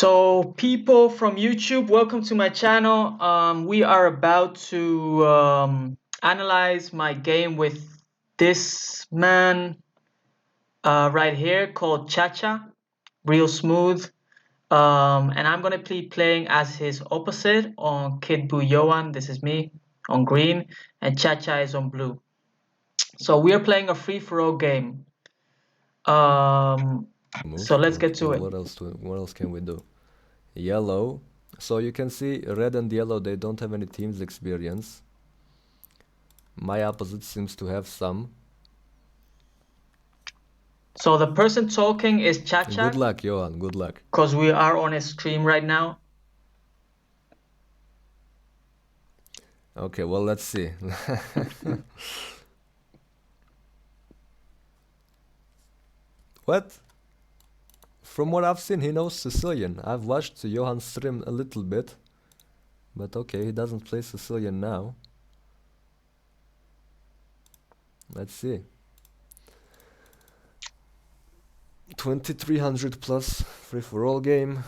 So, people from YouTube, welcome to my channel. We are about to analyze my game with this man right here called Chacha, real smooth. And I'm gonna be playing as his opposite on Kid Buu Yoan. This is me on green, and Chacha is on blue. So we are playing a free-for-all game. Um, so Move. let's get to it. What else can we do? Yellow. So you can see red and yellow, they don't have any teams experience. My opposite seems to have some. So the person talking is Chacha. Good luck, Johan. Good luck. Because we are on a stream right now. Okay, well, let's see. What? From what I've seen, he knows Sicilian. I've watched Johan stream a little bit. But okay, he doesn't play Sicilian now. Let's see. 2300 plus free-for-all game.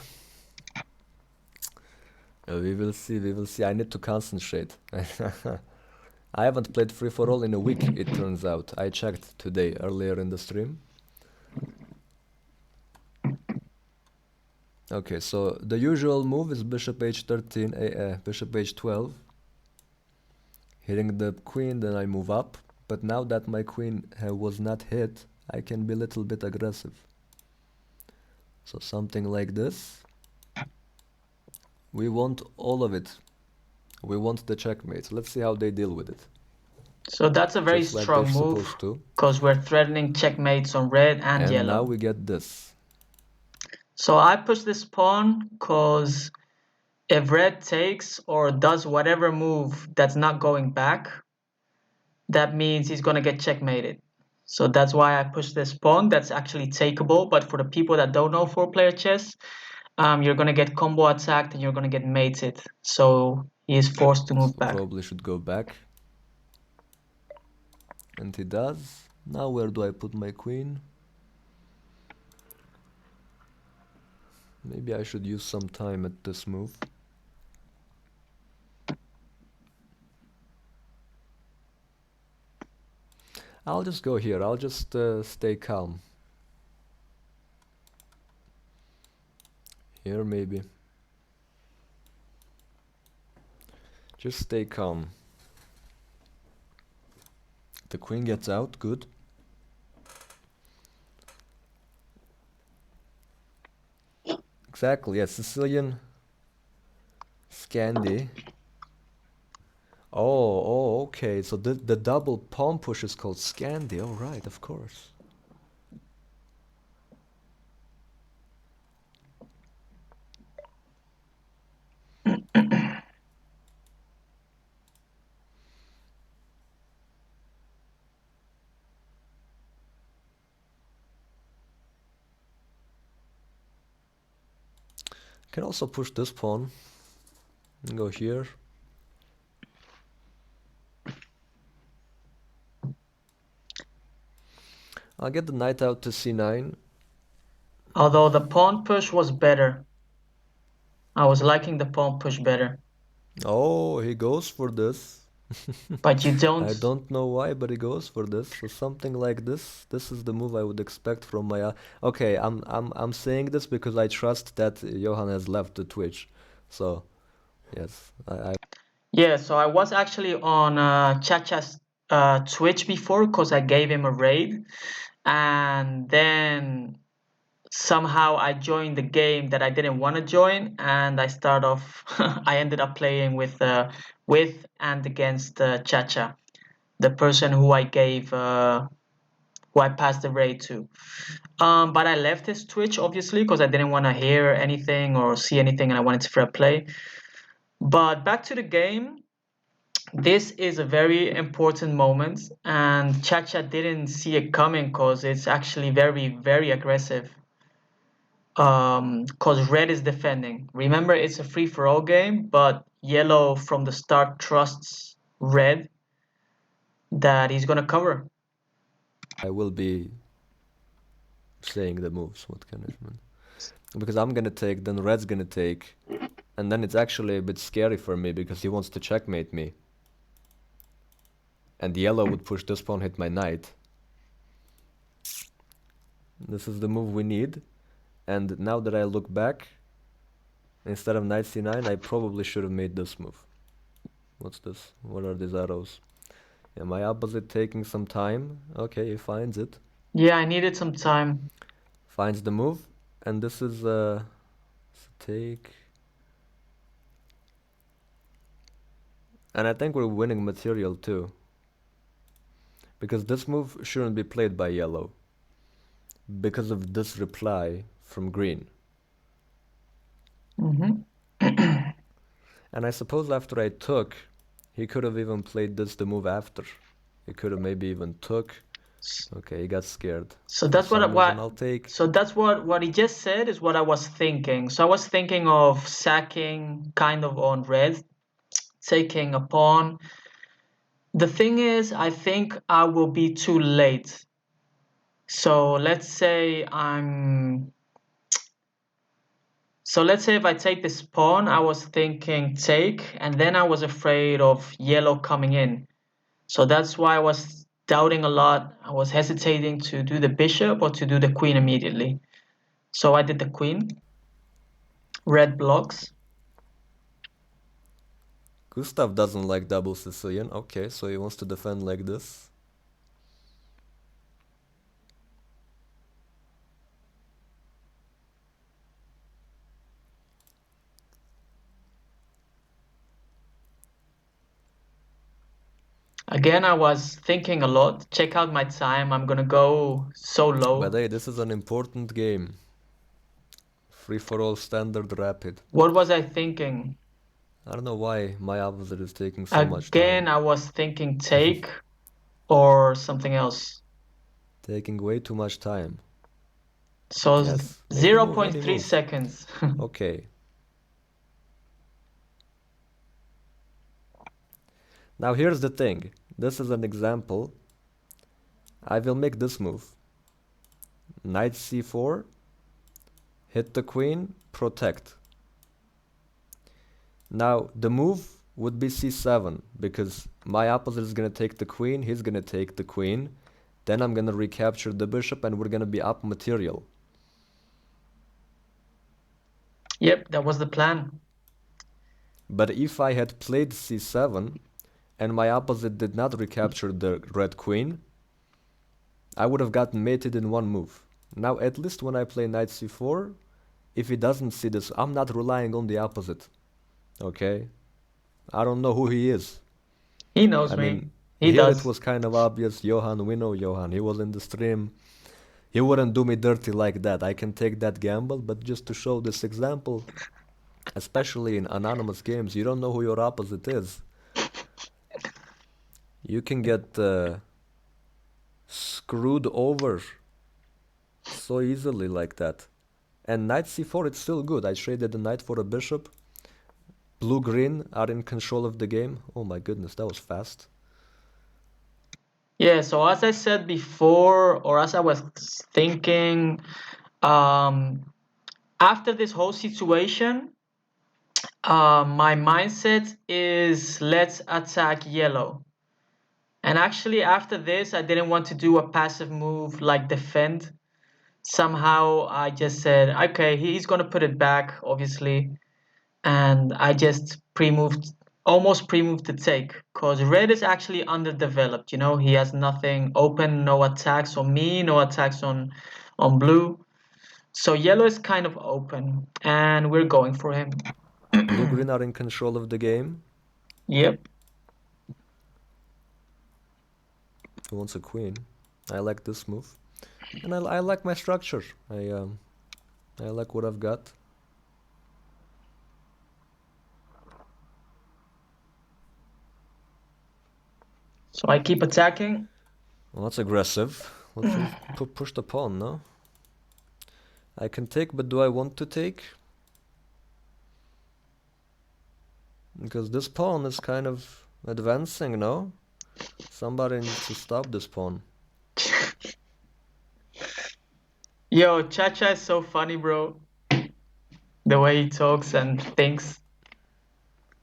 We will see. I need to concentrate. I haven't played free-for-all in a week, it turns out. I checked today, earlier in the stream. Okay, so the usual move is bishop h13, bishop h12. Hitting the queen, then I move up. But now that my queen was not hit, I can be a little bit aggressive. So something like this. We want all of it. We want the checkmate. Let's see how they deal with it. So that's a very Just like strong they're move supposed to. because we're threatening checkmates on red and And yellow. now we get this. So I push this pawn because if red takes or does whatever move that's not going back, that means he's going to get checkmated. So that's why I push this pawn. That's actually takeable, but for the people that don't know 4-player chess, you're going to get combo attacked and you're going to get mated. So he is forced to move back. Probably should go back. And he does. Now where do I put my queen? Maybe I should use some time at this move. I'll just go here. I'll just stay calm. Here maybe. Just stay calm. The queen gets out, good. Exactly, yeah, Sicilian Scandi. Oh, okay, so the double pawn push is called Scandi, oh right, of course. Can also push this pawn and go here. I'll get the knight out to c9. Although the pawn push was better. I was liking the pawn push better. Oh, he goes for this. But you don't. I don't know why, but he goes for this. So something like this. This is the move I would expect from my. Okay, I'm saying this because I trust that Johan has left the Twitch. So, yes, Yeah, so I was actually on Chacha's Twitch before because I gave him a raid, and then somehow I joined the game that I didn't want to join, and I start off. I ended up playing with and against Chacha, the person who I gave who I passed the raid to. But I left his Twitch obviously because I didn't want to hear anything or see anything, and I wanted to fair play. But back to the game. This is a very important moment, and Chacha didn't see it coming because it's actually very, very aggressive. Because red is defending. Remember, it's a free-for-all game, but yellow from the start trusts red that he's gonna cover. I will be saying the moves. What can I mean? Because I'm gonna take, then red's gonna take, and then it's actually a bit scary for me because he wants to checkmate me. And yellow would push this pawn, hit my knight. This is the move we need. And now that I look back, instead of knight c9, I probably should have made this move. What's this? What are these arrows? Yeah, my opposite taking some time. Okay, he finds it. Yeah, I needed some time. Finds the move. And this is take. And I think we're winning material too. Because this move shouldn't be played by yellow. Because of this reply from green. Mm-hmm. And I suppose after I took, he could have even played this the move after. He could have maybe even took. Okay, he got scared. So For that's some reason, what I'll take. so that's what he just said is what I was thinking. So I was thinking of sacking kind of on red, taking a pawn. The thing is, I think I will be too late. So let's say I'm so let's say if I take this pawn, I was thinking take, and then I was afraid of yellow coming in. So that's why I was doubting a lot. I was hesitating to do the bishop or to do the queen immediately. So I did the queen. Red blocks. Gustav doesn't like double Sicilian. Okay, so he wants to defend like this. Again, I was thinking a lot. Check out my time. I'm gonna go so But low. hey, this is an important game. Free for all, standard, rapid. What was I thinking? I don't know why my opposite is taking so much Again, time. I was thinking take or something else. Taking way too much time. So Yes, make a zero move, point any 0.3 move. seconds. Okay. Now here's the thing. This is an example. I will make this move. Knight c4. Hit the queen. Protect. Now the move would be c7 because my opposite is gonna take the queen. He's gonna take the queen. Then I'm gonna recapture the bishop and we're gonna be up material. Yep, that was the plan. But if I had played c7 and my opposite did not recapture the red queen, I would have gotten mated in one move. Now at least when I play knight c4, if he doesn't see this, I'm not relying on the opposite. Okay? I don't know who he is. He I knows me. mean, He here it does. was kind of obvious. Johan, we know Johan. He was in the stream. He wouldn't do me dirty like that. I can take that gamble, but just to show this example, especially in anonymous games, you don't know who your opposite is. You can get screwed over so easily like that. And knight c4, it's still good. I traded the knight for a bishop. Blue-green are in control of the game. Oh my goodness, that was fast. Yeah, so as I said before, or as I was thinking, um, after this whole situation, my mindset is let's attack yellow. And actually, after this, I didn't want to do a passive move like defend. Somehow, I just said, okay, he's gonna put it back, obviously, and I just pre-moved, almost pre-moved the take, because red is actually underdeveloped. You know, he has nothing open, no attacks on me, no attacks on blue. So yellow is kind of open, and we're going for him. Blue-green are in control of the game. Yep. He wants a queen. I like this move. And I like my structure. I like what I've got. So I keep attacking. Well, that's aggressive. Let's push the pawn, no? I can take, but do I want to take? Because this pawn is kind of advancing, no? Somebody needs to stop this pawn. Yo, Chacha is so funny, bro. the way he talks and thinks.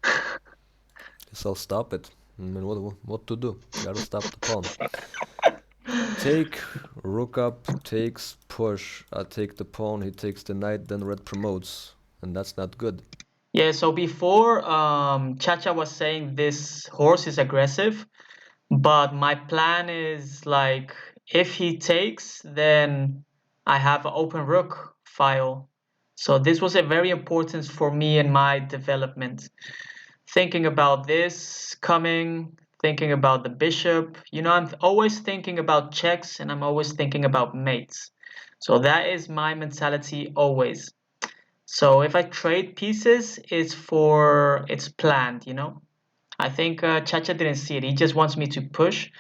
Guess I'll stop it. I mean, what to do? Gotta stop the pawn. Take, rook up, takes, push. I take the pawn, he takes the knight, then red promotes. And that's not good. Yeah, so before Chacha was saying this horse is aggressive, but my plan is like if he takes, then I have an open rook file. So this was a very important for me in my development. Thinking about this coming, thinking about the bishop. I'm always thinking about checks and I'm always thinking about mates. So that is my mentality always. So if I trade pieces, it's planned. I think Chacha didn't see it. He just wants me to push.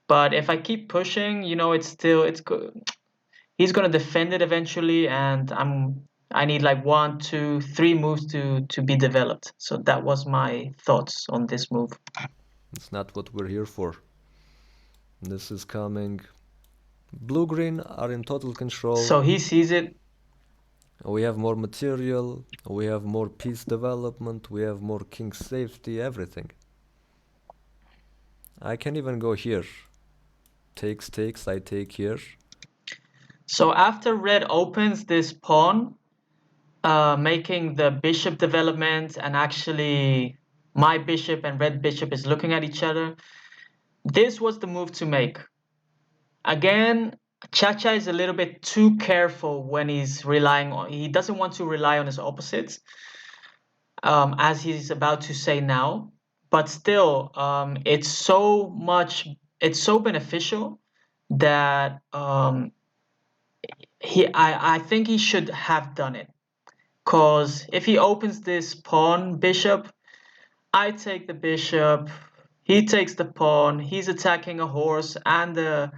But if I keep pushing, he's gonna defend it eventually, and I need like one, two, three moves to be developed. So that was my thoughts on this move. It's not what we're here for. This is coming. Blue-green are in total control. So he sees it. We have more material, we have more piece development, we have more king safety, everything. I can even go here. Takes, takes, I take here. So after red opens this pawn, making the bishop development, and actually my bishop and red bishop is looking at each other. This was the move to make. Again, Chacha is a little bit too careful when he doesn't want to rely on his opposites, as he's about to say now. But still, it's so beneficial that I think he should have done it. Cause if he opens this pawn bishop, I take the bishop, he takes the pawn, he's attacking a horse and the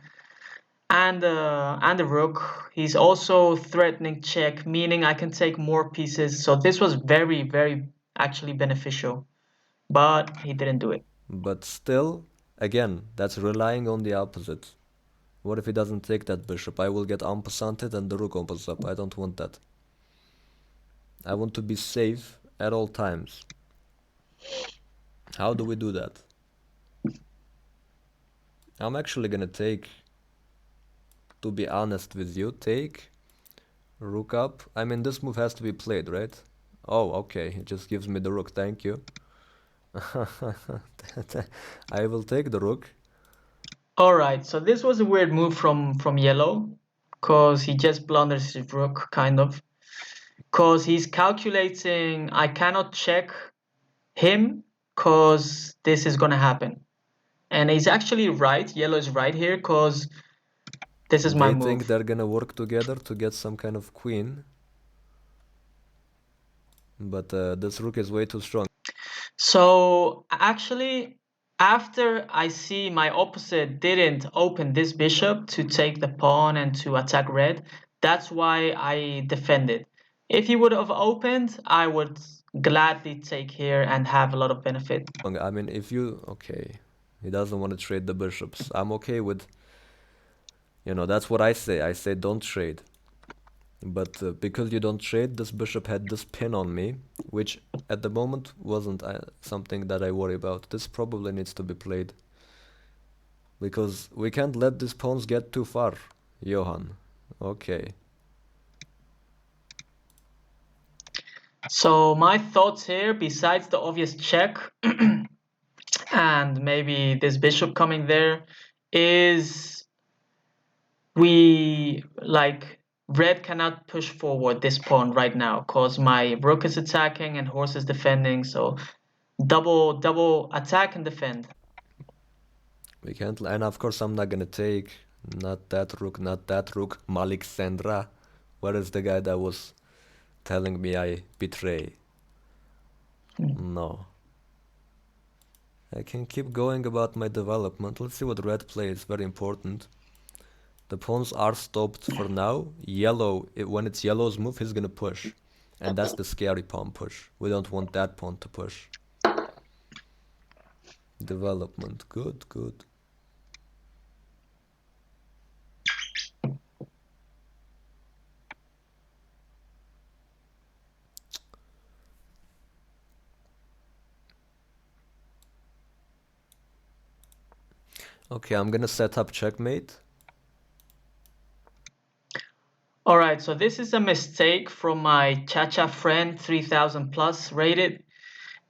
rook. He's also threatening check, meaning I can take more pieces. So this was very, very actually beneficial, but he didn't do it. But still, again, that's relying on the opposite. What if he doesn't take that bishop? I will get en passanted and the rook opens up. I don't want that. I want to be safe at all times. How do we do that? I'm actually gonna take, to be honest with you, take rook up. I mean, this move has to be played, right? Oh, okay, it just gives me the rook, thank you. I will take the rook. All right, so this was a weird move from yellow, cause he just blunders his rook kind of, cause he's calculating I cannot check him, cause this is gonna happen, and he's actually right. Yellow is right here, cause this is my They think move. they're gonna work together to get some kind of queen. But this rook is way too strong. So actually, after I see my opposite didn't open this bishop to take the pawn and to attack red, that's why I defended. If he would have opened, I would gladly take here and have a lot of benefit. I mean, if you... Okay, he doesn't want to trade the bishops. I'm okay with... that's what I say. I say don't trade. But because you don't trade, this bishop had this pin on me, which at the moment wasn't something that I worry about. This probably needs to be played. Because we can't let these pawns get too far, Johan. Okay. So my thoughts here, besides the obvious check and maybe this bishop coming there, is we like red cannot push forward this pawn right now because my rook is attacking and horse is defending, so double attack and defend. We can't... And of course I'm not gonna take... Not that rook, not that rook. Malik Sandra. Where is the guy that was telling me I betray? No. I can keep going about my development. Let's see what red plays. Very important. The pawns are stopped for now. Yellow, when it's yellow's move, he's gonna push. And that's the scary pawn push. We don't want that pawn to push. Development. Good, good. Okay, I'm gonna set up checkmate. All right, so this is a mistake from my Chacha friend, 3000 plus rated.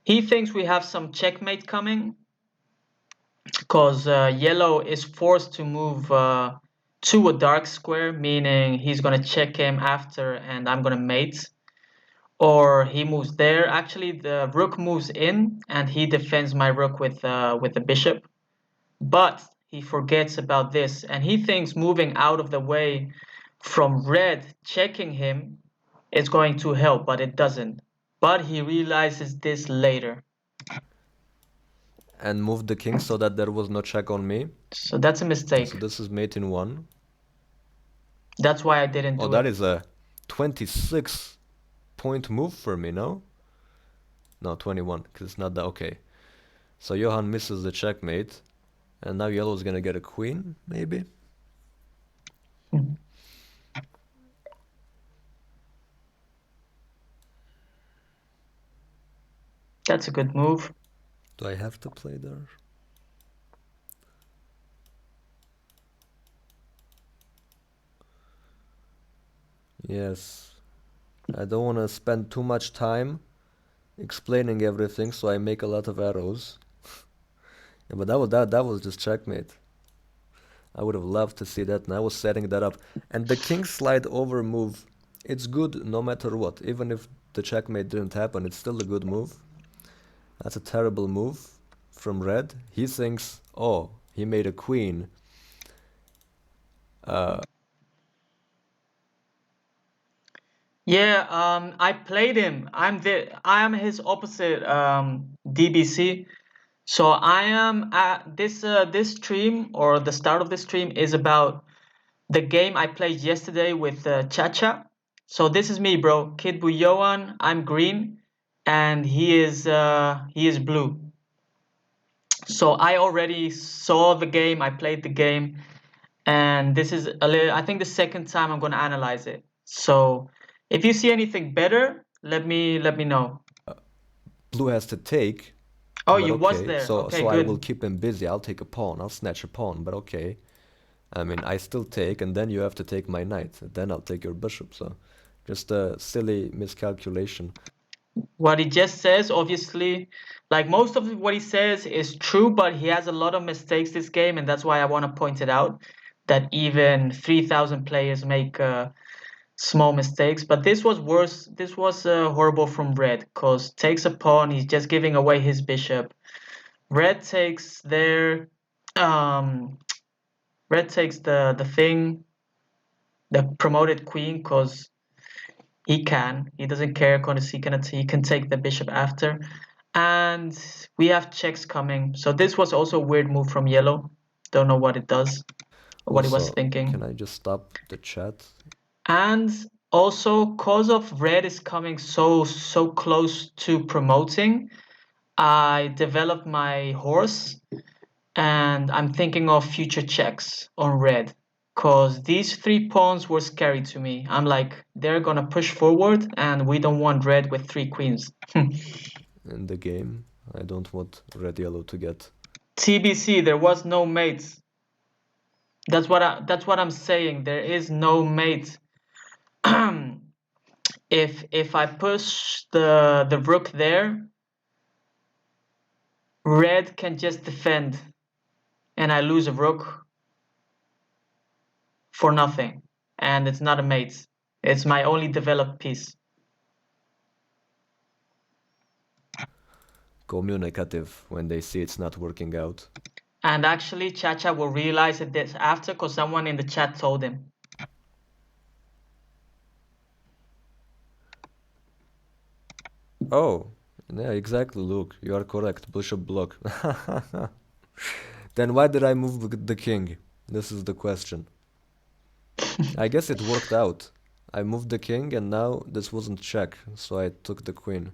He thinks we have some checkmate coming because yellow is forced to move to a dark square, meaning he's gonna check him after and I'm gonna mate. Or he moves there. Actually, the rook moves in and he defends my rook with the bishop. But he forgets about this and he thinks moving out of the way from red checking him is going to help, but it doesn't. But he realizes this later. And moved the king so that there was no check on me. So that's a So mistake. this is mate in 1. That's why I didn't Oh, do that it. is a 26 point move for me, no? No, 21, because it's not that. Okay. So Johan misses the checkmate. And now yellow's gonna get a queen, maybe? That's a good move. Do I have to play there? Yes. I don't want to spend too much time explaining everything, so I make a lot of arrows. Yeah, but that was just checkmate. I would have loved to see that, and I was setting that up. And the king slide over move, it's good no matter what. Even if the checkmate didn't happen, it's still a good move. That's a terrible move from red. He thinks, oh, he made a queen. Yeah, I played him. I am his opposite DBC. So I am at this stream, or the start of this stream is about the game I played yesterday with Chacha. So this is me, bro. Kid Buyoan. I'm green, and he is blue. So I already saw the game. I played the game, and this is I think the second time I'm gonna analyze it. So if you see anything better, let me know. Blue has to take, Oh, but you was okay. there. So Okay, so I will good. keep him busy. I'll take a pawn. I'll snatch a pawn, but okay. I mean, I still take, and then you have to take my knight. Then I'll take your bishop. So just a silly miscalculation. What he just says, obviously, like most of what he says is true, but he has a lot of mistakes this game, and that's why I want to point it out that even 3,000 players make small mistakes. But this was worse. This was horrible from red, because takes a pawn, he's just giving away his bishop. Red takes their um, red takes the thing, the promoted queen, because he can. He doesn't care because he can take the bishop after. And we have checks coming. So this was also a weird move from yellow. Don't know what it does, or what he was Also, can thinking. I just stop the chat? And also, cause of red is coming so close to promoting, I developed my horse and I'm thinking of future checks on red. Cause these three pawns were scary to me. I'm like, they're gonna push forward and we don't want red with three queens. In the game. I don't want red yellow to get. TBC, there was no mate. That's what I'm saying. There is no mate. If I push the rook there, red can just defend and I lose a rook for nothing. And it's not a mate. It's my only developed piece. Communicative when they see it's not working out. And actually, Chacha will realize this after because someone in the chat told him. Oh, yeah, exactly, Luke. You are correct. Bishop block. Then why did I move the king? This is the question. I guess it worked out. I moved the king and now this wasn't check, so I took the queen.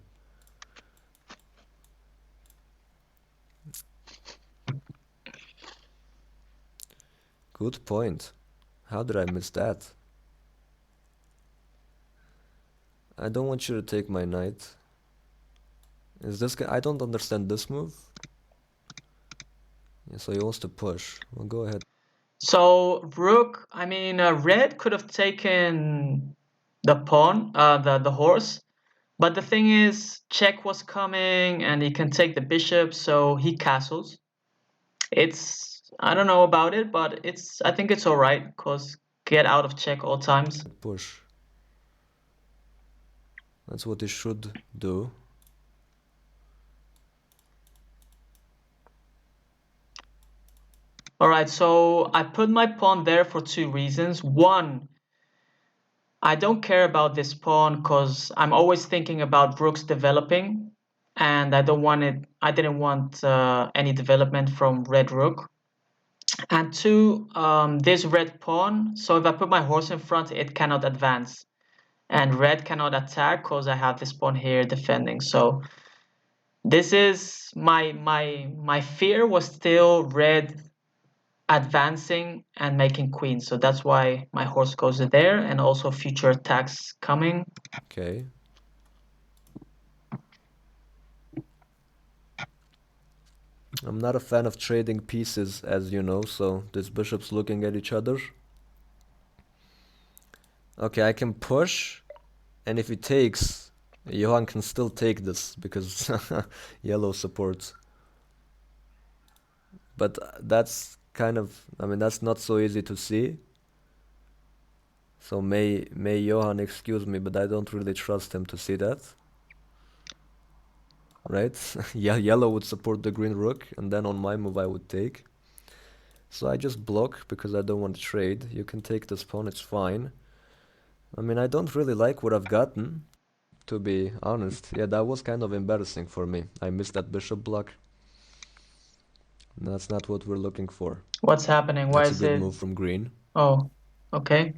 Good point. How did I miss that? I don't want you to take my knight. Is this guy? I don't understand this move. Yeah, so he wants to push. Well, go ahead. So rook, I mean, red could have taken the pawn, the horse, but the thing is, check was coming, and he can take the bishop, so he castles. It's I don't know about it, but I think it's all right, cause get out of check all times. Push. That's what he should do. All right, so I put my pawn there for two reasons. One, I don't care about this pawn because I'm always thinking about rook's developing, and I don't want it. I didn't want any development from red rook. And two, this red pawn. So if I put my horse in front, it cannot advance, and red cannot attack because I have this pawn here defending. So this is my fear was still red advancing and making queen. So that's why my horse goes there, and also future attacks coming. Okay. I'm not a fan of trading pieces, as you know, so this bishop's looking at each other. Okay, I can push, and if he takes, Johan can still take this because yellow supports. But that's kind of, I mean, that's not so easy to see. So may Johan excuse me, but I don't really trust him to see that. Right? Yeah, yellow would support the green rook, and then on my move I would take. So I just block because I don't want to trade. You can take this pawn, it's fine. I mean, I don't really like what I've gotten, to be honest. Yeah, that was kind of embarrassing for me. I missed that bishop block. That's not what we're looking for. What's happening? Why That's a is good it? move from green. Oh, okay.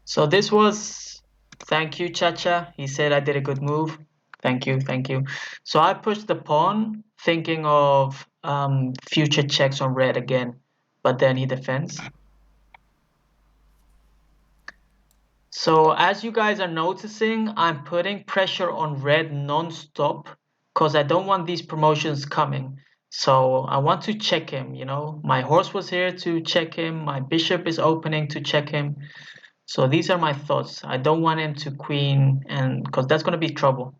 So this was, thank you, Chacha. He said I did a good move. Thank you, thank you. So I pushed the pawn, thinking of future checks on red again, but then he defends. So as you guys are noticing, I'm putting pressure on red non-stop because I don't want these promotions coming. So I want to check him, you know. My horse was here to check him. My bishop is opening to check him. So these are my thoughts. I don't want him to queen, and because that's going to be trouble.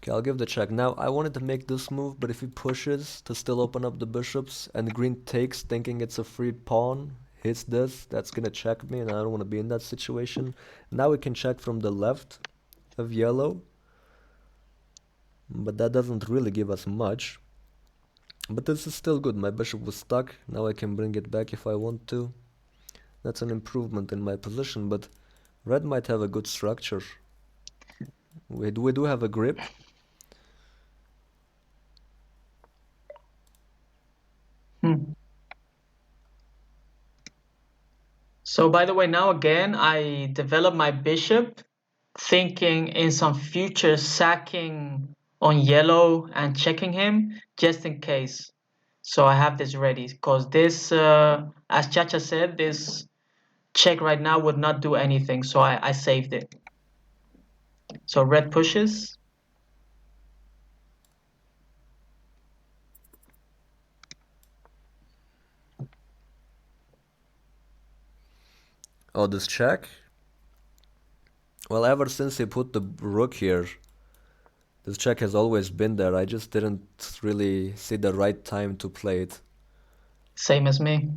Okay, I'll give the check. Now, I wanted to make this move, but if he pushes to still open up the bishops and green takes thinking it's a free pawn, hits this, that's gonna check me and I don't want to be in that situation. Now we can check from the left of yellow, but that doesn't really give us much. But this is still good. My bishop was stuck. Now I can bring it back if I want to. That's an improvement in my position, but red might have a good structure. We do have a grip. Hmm. So by the way, now again, I develop my bishop thinking in some future sacking on yellow and checking him just in case. So I have this ready because this, as Chacha said, this check right now would not do anything. So I saved it. So red pushes. Oh, this check? Well, ever since he put the rook here, this check has always been there. I just didn't really see the right time to play it. Same as me.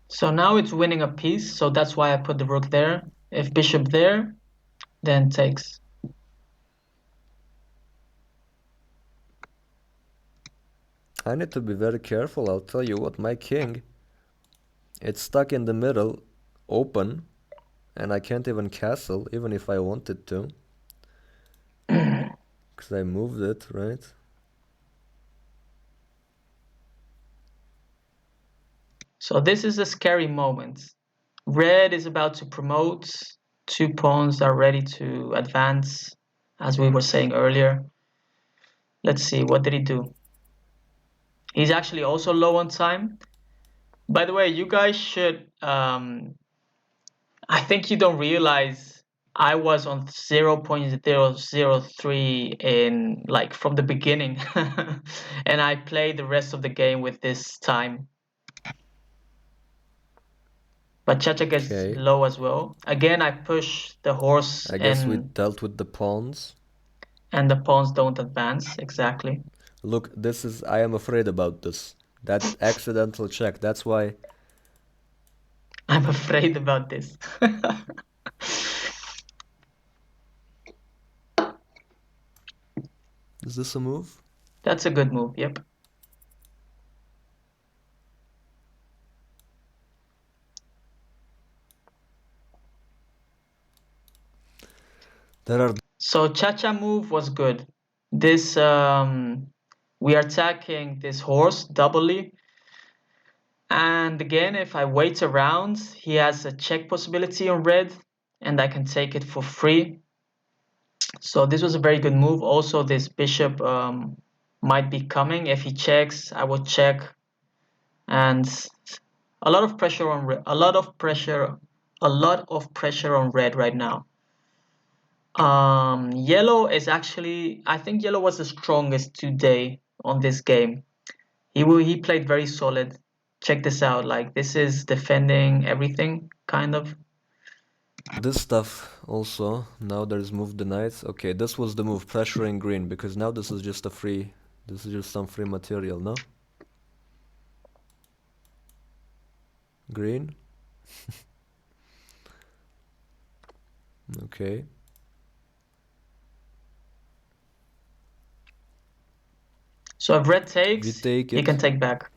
So now it's winning a piece. So that's why I put the rook there. If bishop there, then takes. I need to be very careful. I'll tell you what, my king, it's stuck in the middle, open, and I can't even castle, even if I wanted to. Because I moved it, right? So this is a scary moment. Red is about to promote. Two pawns are ready to advance, as we were saying earlier. Let's see, what did he do? He's actually also low on time. By the way, you guys should I think you don't realize I was on 0.003 in like from the beginning and I played the rest of the game with this time. But Chacha gets Okay. low as well. Again, I push the horse I guess we dealt with the pawns. and the pawns don't advance exactly. Look, this is. I am afraid about this. That accidental check. That's why. I'm afraid about this. Is this a move? That's a good move, yep. There are. So Chacha move was good. This we are attacking this horse doubly. And again, if I wait around, he has a check possibility on red, and I can take it for free. So this was a very good move. Also, this bishop might be coming. If he checks, I will check, and a lot of pressure on a lot of pressure on red right now. Yellow is actually, I think yellow was the strongest today on this game. He played very solid. Check this out. Like this is defending everything, kind of. This stuff also. Now there's move denied. Okay, this was the move pressuring green because now this is just a free. This is just some free material, no? Green. Okay. So if red We takes, take he can it. take back.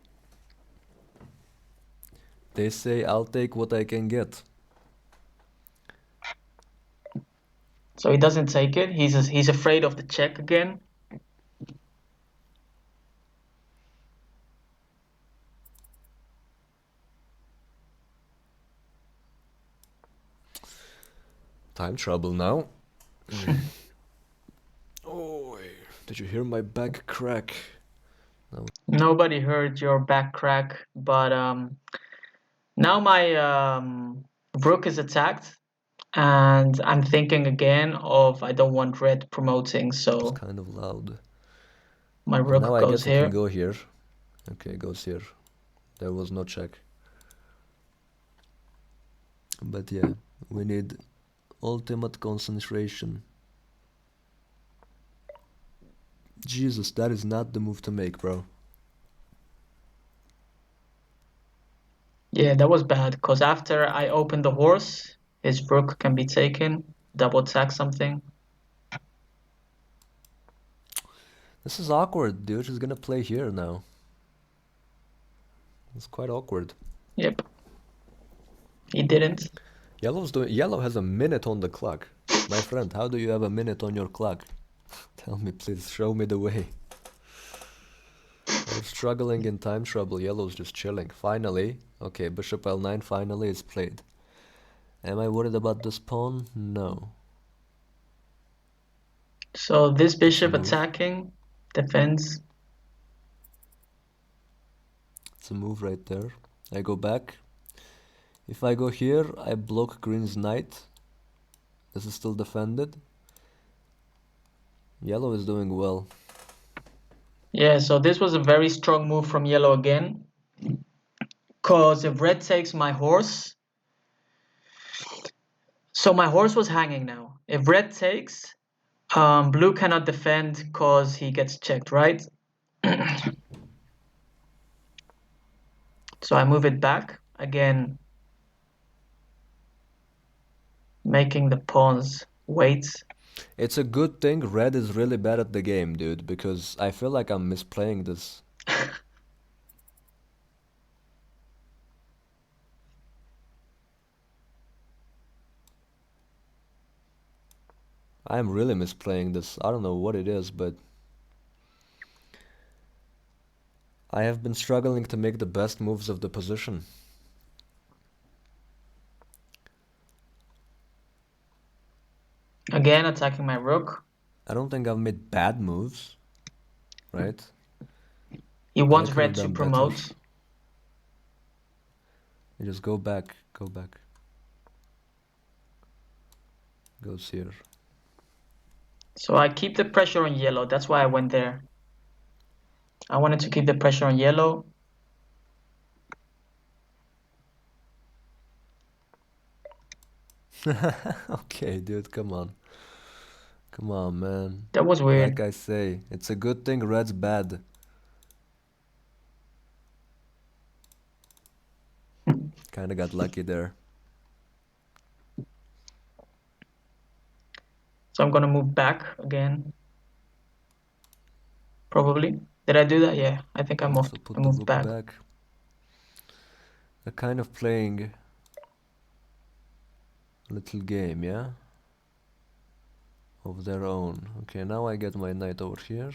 They say I'll take what I can get. So he doesn't take it. He's afraid of the check again. Time trouble now. Oh, did you hear my back crack? No. Nobody heard your back crack, but now my rook is attacked, and I'm thinking again of I don't want red promoting, It's so kind of loud. my Okay, now rook I goes guess I can here. go here. Okay, goes here. There was no check. But yeah, we need ultimate concentration. Jesus, that is not the move to make, bro. Yeah, that was bad because after I open the horse, his rook can be taken, double attack something. This is awkward, dude. She's gonna play here now. It's quite awkward. Yep, he didn't. Yellow has a minute on the clock. My friend, how do you have a minute on your clock? Tell me, please, show me the way. We're struggling in time trouble. Yellow's just chilling. Finally. Okay, bishop L9 finally is played. Am I worried about this pawn? No. So this It's a bishop move. attacking, defends. It's a move right there. I go back. If I go here, I block green's knight. This is still defended. Yellow is doing well. Yeah, so this was a very strong move from yellow again. Because if red takes my horse, so my horse was hanging now. If red takes, blue cannot defend because he gets checked, right? So I move it back again, making the pawns wait. It's a good thing red is really bad at the game, dude, because I feel like I'm misplaying this. I'm really misplaying this. I don't know what it is, but I have been struggling to make the best moves of the position. Again, attacking my rook. I don't think I've made bad moves, right? He Yeah, I wants could have red to done better. promote. You just go back, go back. Goes here. So I keep the pressure on yellow. That's why I went there. I wanted to keep the pressure on yellow. Okay, dude, come on. Come on, man. That was Like weird. I say, it's a good thing red's bad. Kinda got lucky there. So I'm gonna move back again, probably. Did I do that? Yeah, I think I Also moved. I put the moved rook back. back. A kind of playing a little game, yeah? Of their own. Okay, now I get my knight over here.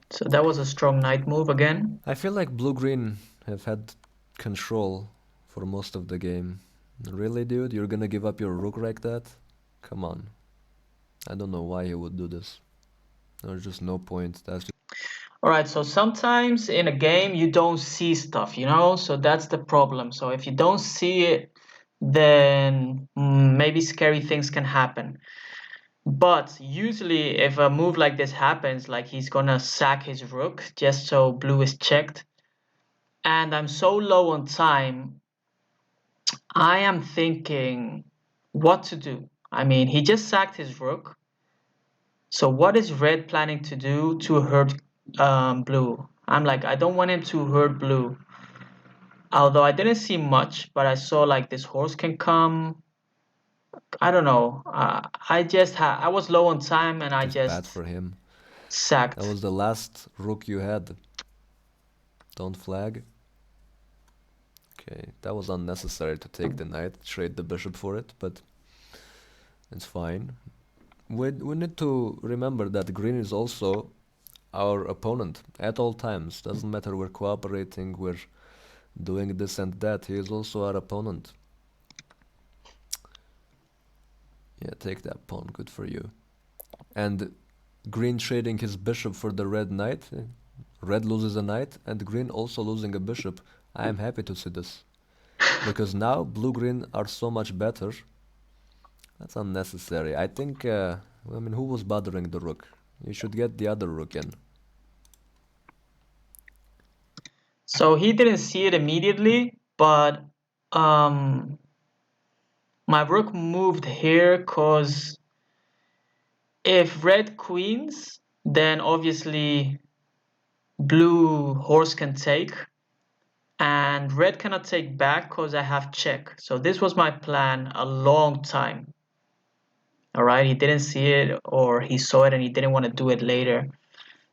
So that was a strong knight move again. I feel like blue-green have had control for most of the game. Really, dude? You're gonna give up your rook like that? Come on. I don't know why he would do this. There's just no point. That's just All right, so sometimes in a game you don't see stuff, you know? So that's the problem. So if you don't see it, then maybe scary things can happen. But usually if a move like this happens, like he's gonna sack his rook just so blue is checked, and I'm so low on time, I am thinking what to do. I mean, he just sacked his rook. So what is red planning to do to hurt blue? I'm like, I don't want him to hurt blue. Although I didn't see much, but I saw like this horse can come. I don't know. I was low on time and I bad just for him. That sacked. was the last rook you had. Don't flag. Okay, that was unnecessary to take the knight, trade the bishop for it, but it's fine. We need to remember that green is also our opponent at all times. Doesn't matter we're cooperating, we're doing this and that. He is also our opponent. Yeah, take that pawn. Good for you. And green trading his bishop for the red knight. Red loses a knight, and green also losing a bishop. I am happy to see this. Because now blue-green are so much better. That's unnecessary. I think, I mean, who was bothering the rook? You should get the other rook in. So he didn't see it immediately, but um, my rook moved here because if red queens, then obviously blue horse can take, and red cannot take back because I have check. So this was my plan a long time. All right, he didn't see it, or he saw it and he didn't want to do it later.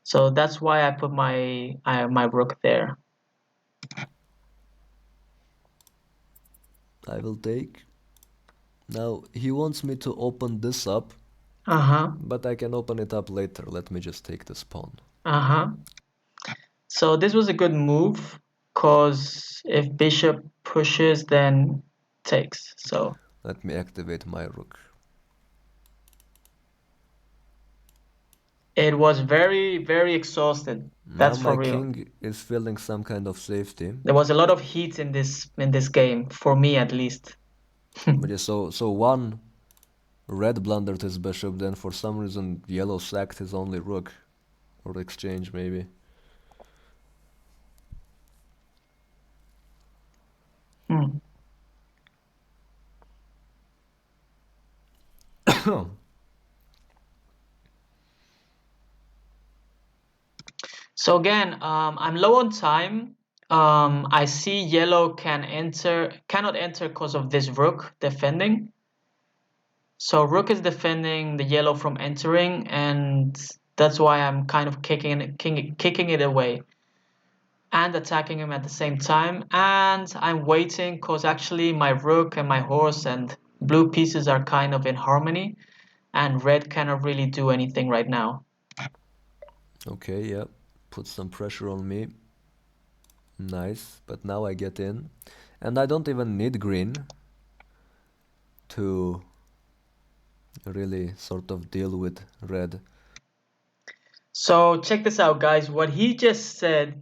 So that's why I put my rook there. I will take. Now, he wants me to open this up, Uh-huh. but I can open it up later. Let me just take this pawn. Uh-huh. So this was a good move because if bishop pushes, then takes. So Let me activate my rook. it was very, very exhausted. Now That's for my real. king is feeling some kind of safety. There was a lot of heat in this game, for me at least. But yeah, so one red blundered his bishop, then for some reason yellow sacked his only rook. Or exchange maybe. Hmm. So again, I'm low on time. I see yellow cannot enter because of this rook defending. So rook is defending the yellow from entering, and that's why I'm kind of kicking it away and attacking him at the same time. And I'm waiting because actually my rook and my horse and blue pieces are kind of in harmony, and red cannot really do anything right now. Okay, yeah. Put some pressure on me. Nice. But now I get in. And I don't even need green to really sort of deal with red. So check this out, guys. What he just said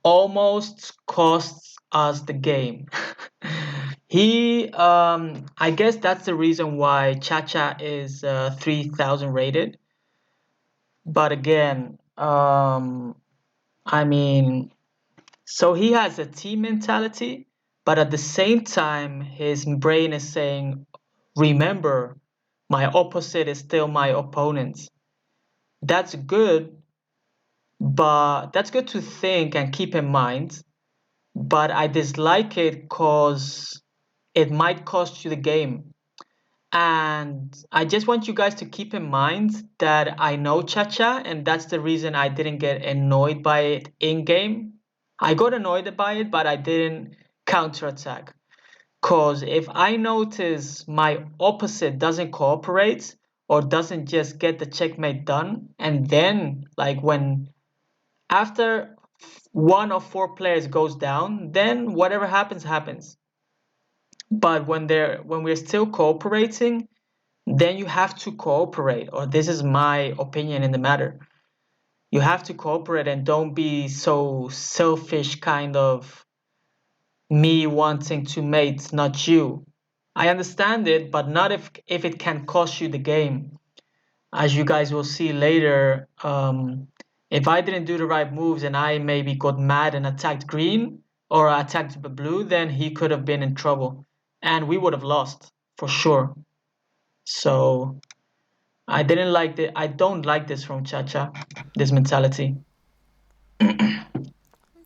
almost costs us the game. I guess that's the reason why Chacha is 3,000 rated. But again, I mean, so he has a team mentality, but at the same time, his brain is saying, remember, my opposite is still my opponent. That's good, but that's good to think and keep in mind. But I dislike it because it might cost you the game. And I just want you guys to keep in mind that I know Chacha, and that's the reason I didn't get annoyed by it in game. I got annoyed by it, but I didn't counterattack. Because if I notice my opposite doesn't cooperate or doesn't just get the checkmate done, and then, like, when after one of four players goes down, then whatever happens, happens. But when we're still cooperating, then you have to cooperate, or this is my opinion in the matter. You have to cooperate and don't be so selfish, kind of me wanting to mate, not you. I understand it, but not if it can cost you the game. As you guys will see later, if I didn't do the right moves and I maybe got mad and attacked green or attacked blue, then he could have been in trouble, and we would have lost for sure. So I didn't like the. I don't like this from Chacha, this mentality.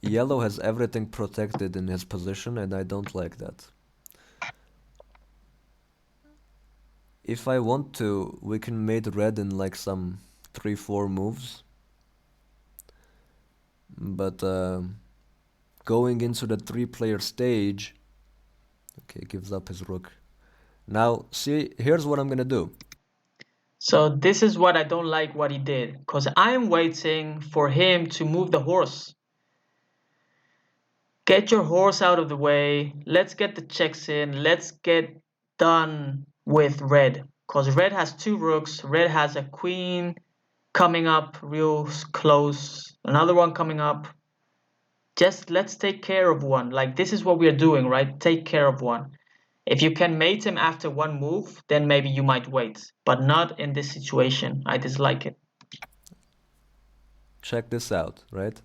Yellow has everything protected in his position, and I don't like that. If I want to, we can mate red in like some 3-4 moves, but going into the 3-player stage, okay, gives up his rook. Now, see, here's what I'm gonna do. So this is what I don't like what he did, because I'm waiting for him to move the horse. Get your horse out of the way. Let's get the checks in. Let's get done with red, because red has two rooks. Red has a queen coming up real close. Another one coming up. Just let's take care of one. Like, this is what we're doing, right? Take care of one. If you can mate him after one move, then maybe you might wait, but not in this situation. I dislike it. Check this out, right?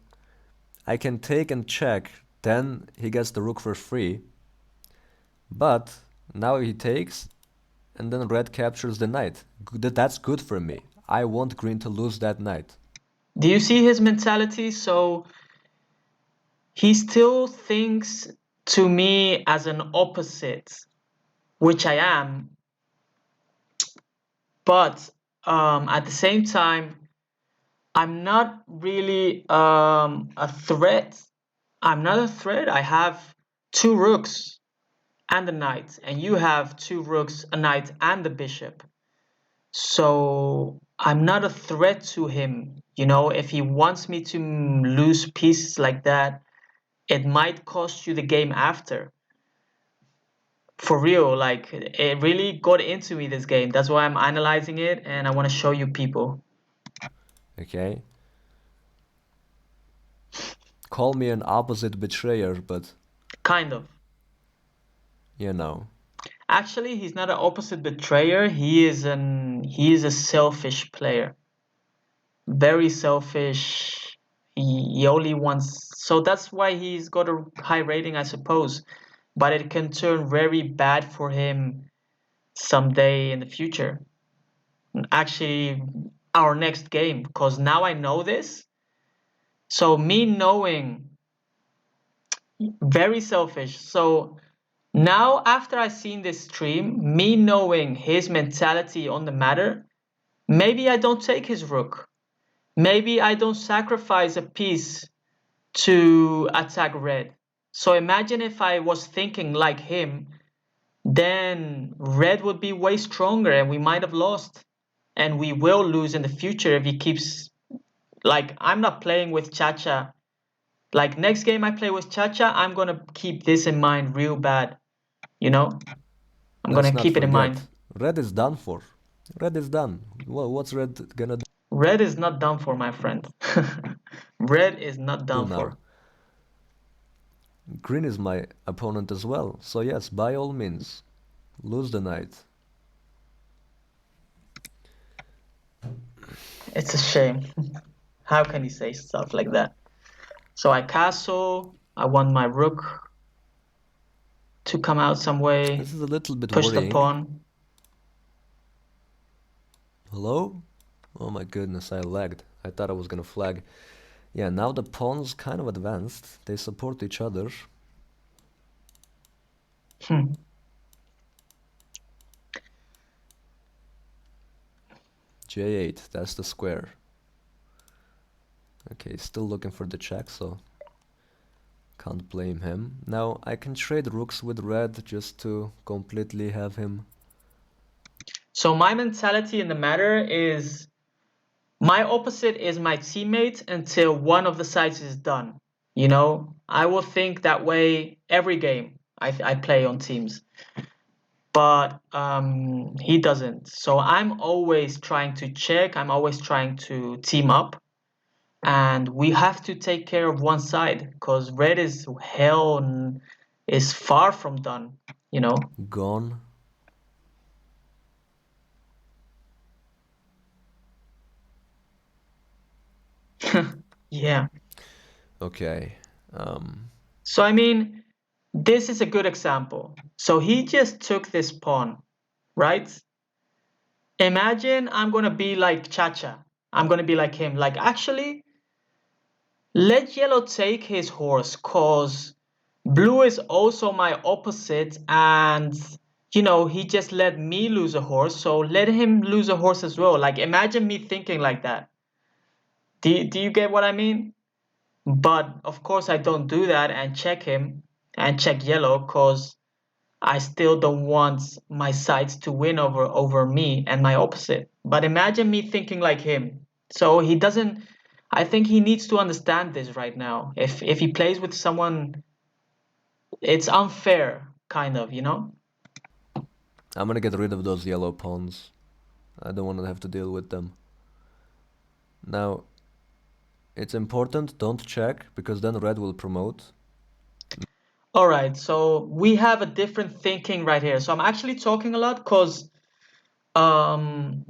I can take and check, then he gets the rook for free, but now he takes, and then red captures the knight. That's good for me. I want green to lose that knight. Do you see his mentality? So he still thinks to me as an opposite, which I am, but at the same time, I'm not really a threat. I'm not a threat. I have two rooks and a knight, and you have two rooks, a knight, and a bishop. So I'm not a threat to him. You know, if he wants me to lose pieces like that, it might cost you the game after. For real, like it really got into me this game. That's why I'm analyzing it and I want to show you people. Okay? Call me an opposite betrayer, but Kind of. you know. Actually, he's not an opposite betrayer. He is a selfish player. Very selfish. He only wants, so that's why he's got a high rating, I suppose. But it can turn very bad for him someday in the future. Actually, our next game, because now I know this. So me knowing, very selfish. So now after I seen this stream, me knowing his mentality on the matter, maybe I don't take his rook. Maybe I don't sacrifice a piece to attack red. So imagine if I was thinking like him, then red would be way stronger and we might have lost. And we will lose in the future if he keeps, like, I'm not playing with Chacha. Like, next game I play with Chacha, I'm gonna keep this in mind real bad. You know? I'm Let's gonna not keep it in mind. forget. Red is done for. Red is done. What's red gonna do? Red is not done for, my friend. Red is not Do done now. for. Green is my opponent as well, so yes, by all means, lose the knight. It's a shame. How can you say stuff like that? So I castle. I want my rook to come out some way. This is a little bit Push the worrying. pawn. Hello? Oh my goodness, I lagged. I thought I was gonna flag. Yeah, now the pawns kind of advanced. They support each other. Hmm. J8, that's the square. Okay, still looking for the check, so can't blame him. Now I can trade rooks with red just to completely have him. So my mentality in the matter is my opposite is my teammate until one of the sides is done. You know, I will think that way every game I play on teams, but he doesn't. So I'm always trying to check. I'm always trying to team up, and we have to take care of one side because red is is far from done. You know. Gone. Yeah. Okay. Um, So I mean, this is a good example. So he just took this pawn, right? Imagine I'm gonna be like Chacha. I'm gonna be like him. Like, actually, let yellow take his horse, cause blue is also my opposite, and he just let me lose a horse, so let him lose a horse as well. Like, imagine me thinking like that. Do you get what I mean? But of course I don't do that and check him and check yellow, cause I still don't want my sides to win over me and my opposite. But imagine me thinking like him. So he doesn't. I think he needs to understand this right now. If he plays with someone, it's unfair, kind of, you know. I'm gonna get rid of those yellow pawns. I don't want to have to deal with them. Now, it's important, don't check, because then red will promote. All right. So we have a different thinking right here. So I'm actually talking a lot because um,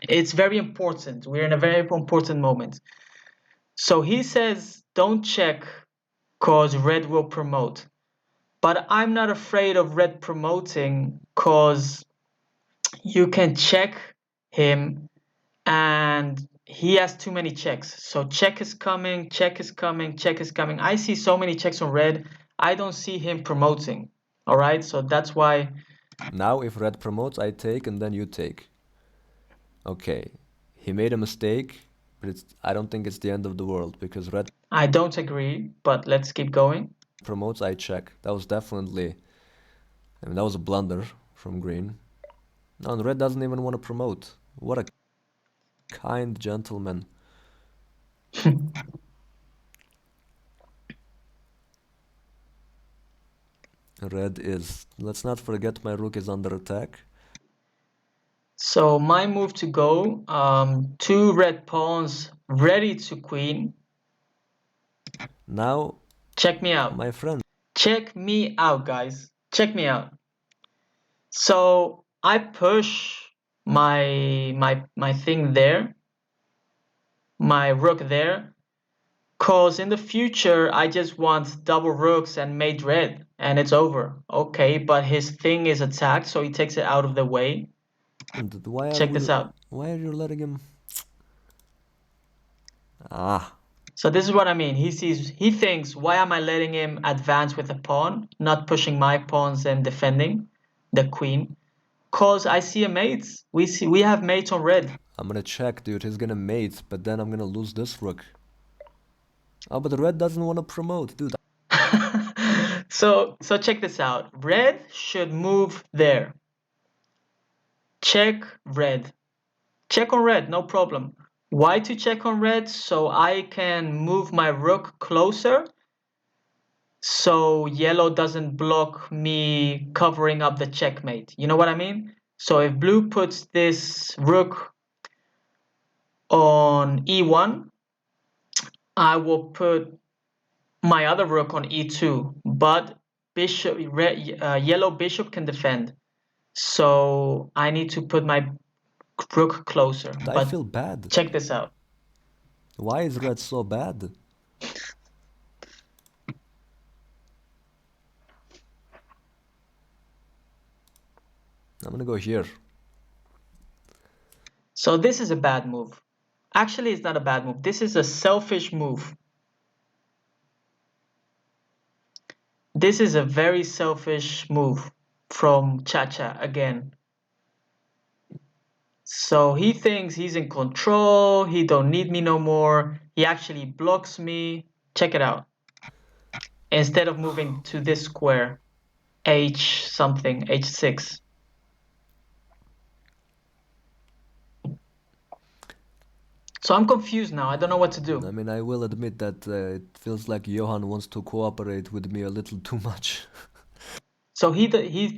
it's very important. We're in a very important moment. So he says, don't check because red will promote. But I'm not afraid of red promoting because you can check him and he has too many checks. So check is coming, check is coming, check is coming. I see so many checks on red. I don't see him promoting. All right. So that's why Now, if red promotes, I take and then you take. Okay, he made a mistake, but I don't think it's the end of the world because red I don't agree. But let's keep going. promotes, I check. That was definitely, that was a blunder from green. No, and red doesn't even want to promote. What a kind gentleman. Red is. Let's not forget my rook is under attack. So my move to go, two red pawns ready to queen. Now, Check me out. my friend, Check me out, guys. Check me out. So I push my thing there, my rook there, cause in the future I just want double rooks and mate red, and it's over. Okay, but his thing is attacked, so he takes it out of the way. why are Check this we? out. Why are you letting him? Ah, So this is what I mean. He thinks, why am I letting him advance with a pawn, not pushing my pawns and defending the queen? Cause I see a mate. We have mates on red. I'm gonna check, dude. He's gonna mate, but then I'm gonna lose this rook. Oh, but red doesn't want to promote, dude. So check this out. Red should move there. Check red. Check on red, no problem. Why to check on red? So I can move my rook closer so yellow doesn't block me covering up the checkmate. You know what I mean? So if blue puts this rook on e1, I will put my other rook on e2, but yellow bishop can defend. So I need to put my rook closer. I But feel bad. check this out. Why is red so bad? I'm gonna go here. So this is a bad move. Actually, it's not a bad move. This is a selfish move. This is a very selfish move from Chacha again. So he thinks he's in control. He don't need me no more. He actually blocks me. Check it out. Instead of moving to this square, h something, h6. So I'm confused now. I don't know what to do. I mean, I will admit that it feels like Johan wants to cooperate with me a little too much. So he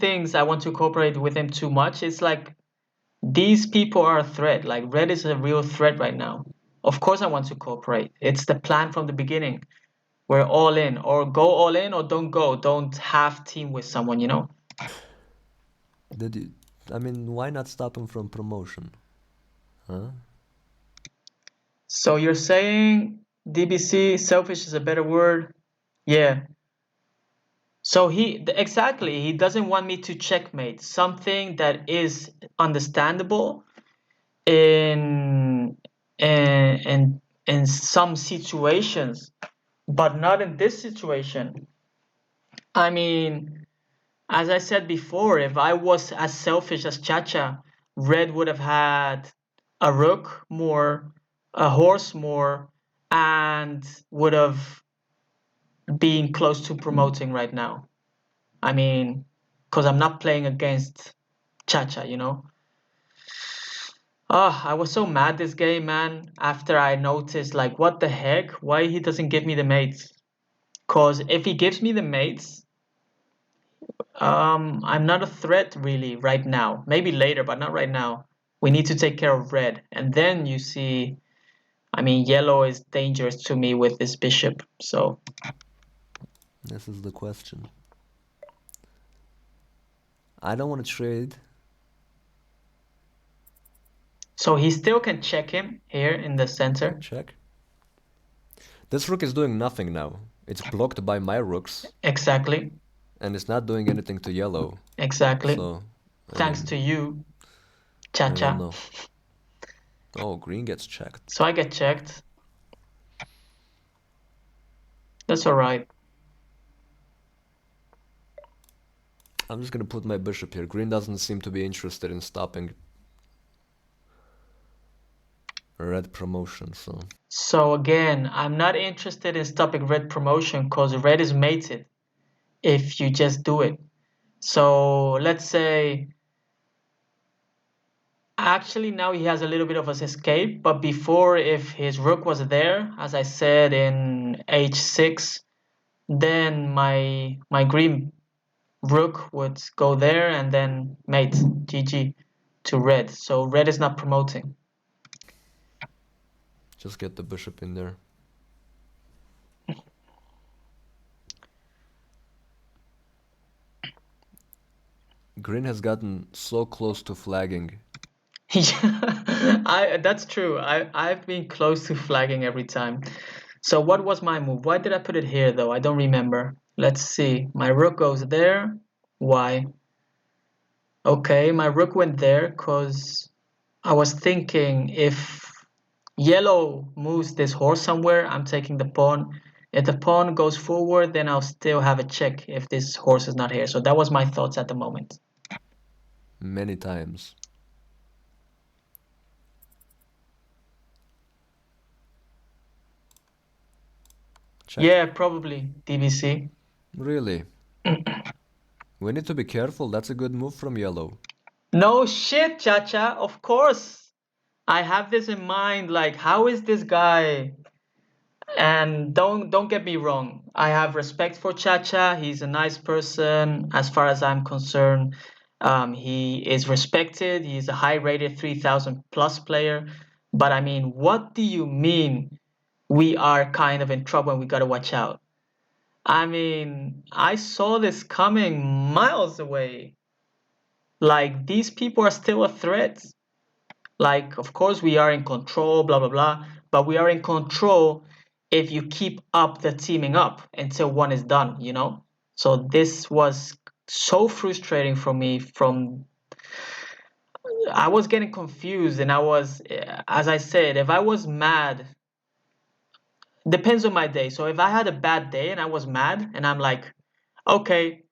thinks I want to cooperate with him too much. It's like these people are a threat. Like red is a real threat right now. Of course I want to cooperate. It's the plan from the beginning. We're all in, or go all in, or don't go. Don't half team with someone, you know? Did you? I mean, why not stop him from promotion? Huh? So you're saying DBC, selfish is a better word? Yeah. So exactly, he doesn't want me to checkmate something that is understandable in in some situations, but not in this situation. I mean, as I said before, if I was as selfish as Chacha, Red would have had a rook more, a horse more, and would have been close to promoting right now. I mean, because I'm not playing against Chacha, you know? Oh, I was so mad this game, man, after I noticed, like, what the heck? Why he doesn't give me the mates? Because if he gives me the mates, I'm not a threat really right now. Maybe later, but not right now. We need to take care of red. And then you see, I mean, yellow is dangerous to me with this bishop. So, This is the question. I don't want to trade. so he still can check him here in the Okay, center. check. This rook is doing nothing now. It's blocked by my rooks, Exactly. and it's not doing anything to yellow. Exactly. So, I Thanks to mean, you, I don't Chacha. know. Oh, green gets checked. So I get checked. That's all right. I'm just gonna put my bishop here. Green doesn't seem to be interested in stopping red promotion, so... So again, I'm not interested in stopping red promotion because red is mated if you just do it. So let's say actually now he has a little bit of an escape, but before if his rook was there, as I said in h6, then my green rook would go there and then mate GG to red. So red is not promoting. Just get the bishop in there. Green has gotten so close to flagging. That's true. I've been close to flagging every time. So what was my move? Why did I put it here though? I don't remember. Let's see. My rook goes there. Why? Okay, my rook went there because I was thinking if yellow moves this horse somewhere, I'm taking the pawn. If the pawn goes forward, then I'll still have a check if this horse is not here. So that was my thoughts at the moment. Many times. Check. Yeah, probably DBC. Really? We need to be careful. That's a good move from yellow. No shit, Chacha. Of course. I have this in mind. Like, how is this guy? And don't get me wrong. I have respect for Chacha. He's a nice person, as far as I'm concerned. He is respected. He's a high-rated 3,000 plus player. But I mean, what do you mean we are kind of in trouble and we gotta watch out? I mean, I saw this coming miles away. Like, these people are still a threat. Like, of course, we are in control, blah, blah, blah, but we are in control if you keep up the teaming up until one is done, you know? So this was so frustrating for me from I was getting confused and I was as I said, if I was mad, depends on my day. So if I had a bad day and I was mad and I'm like, okay,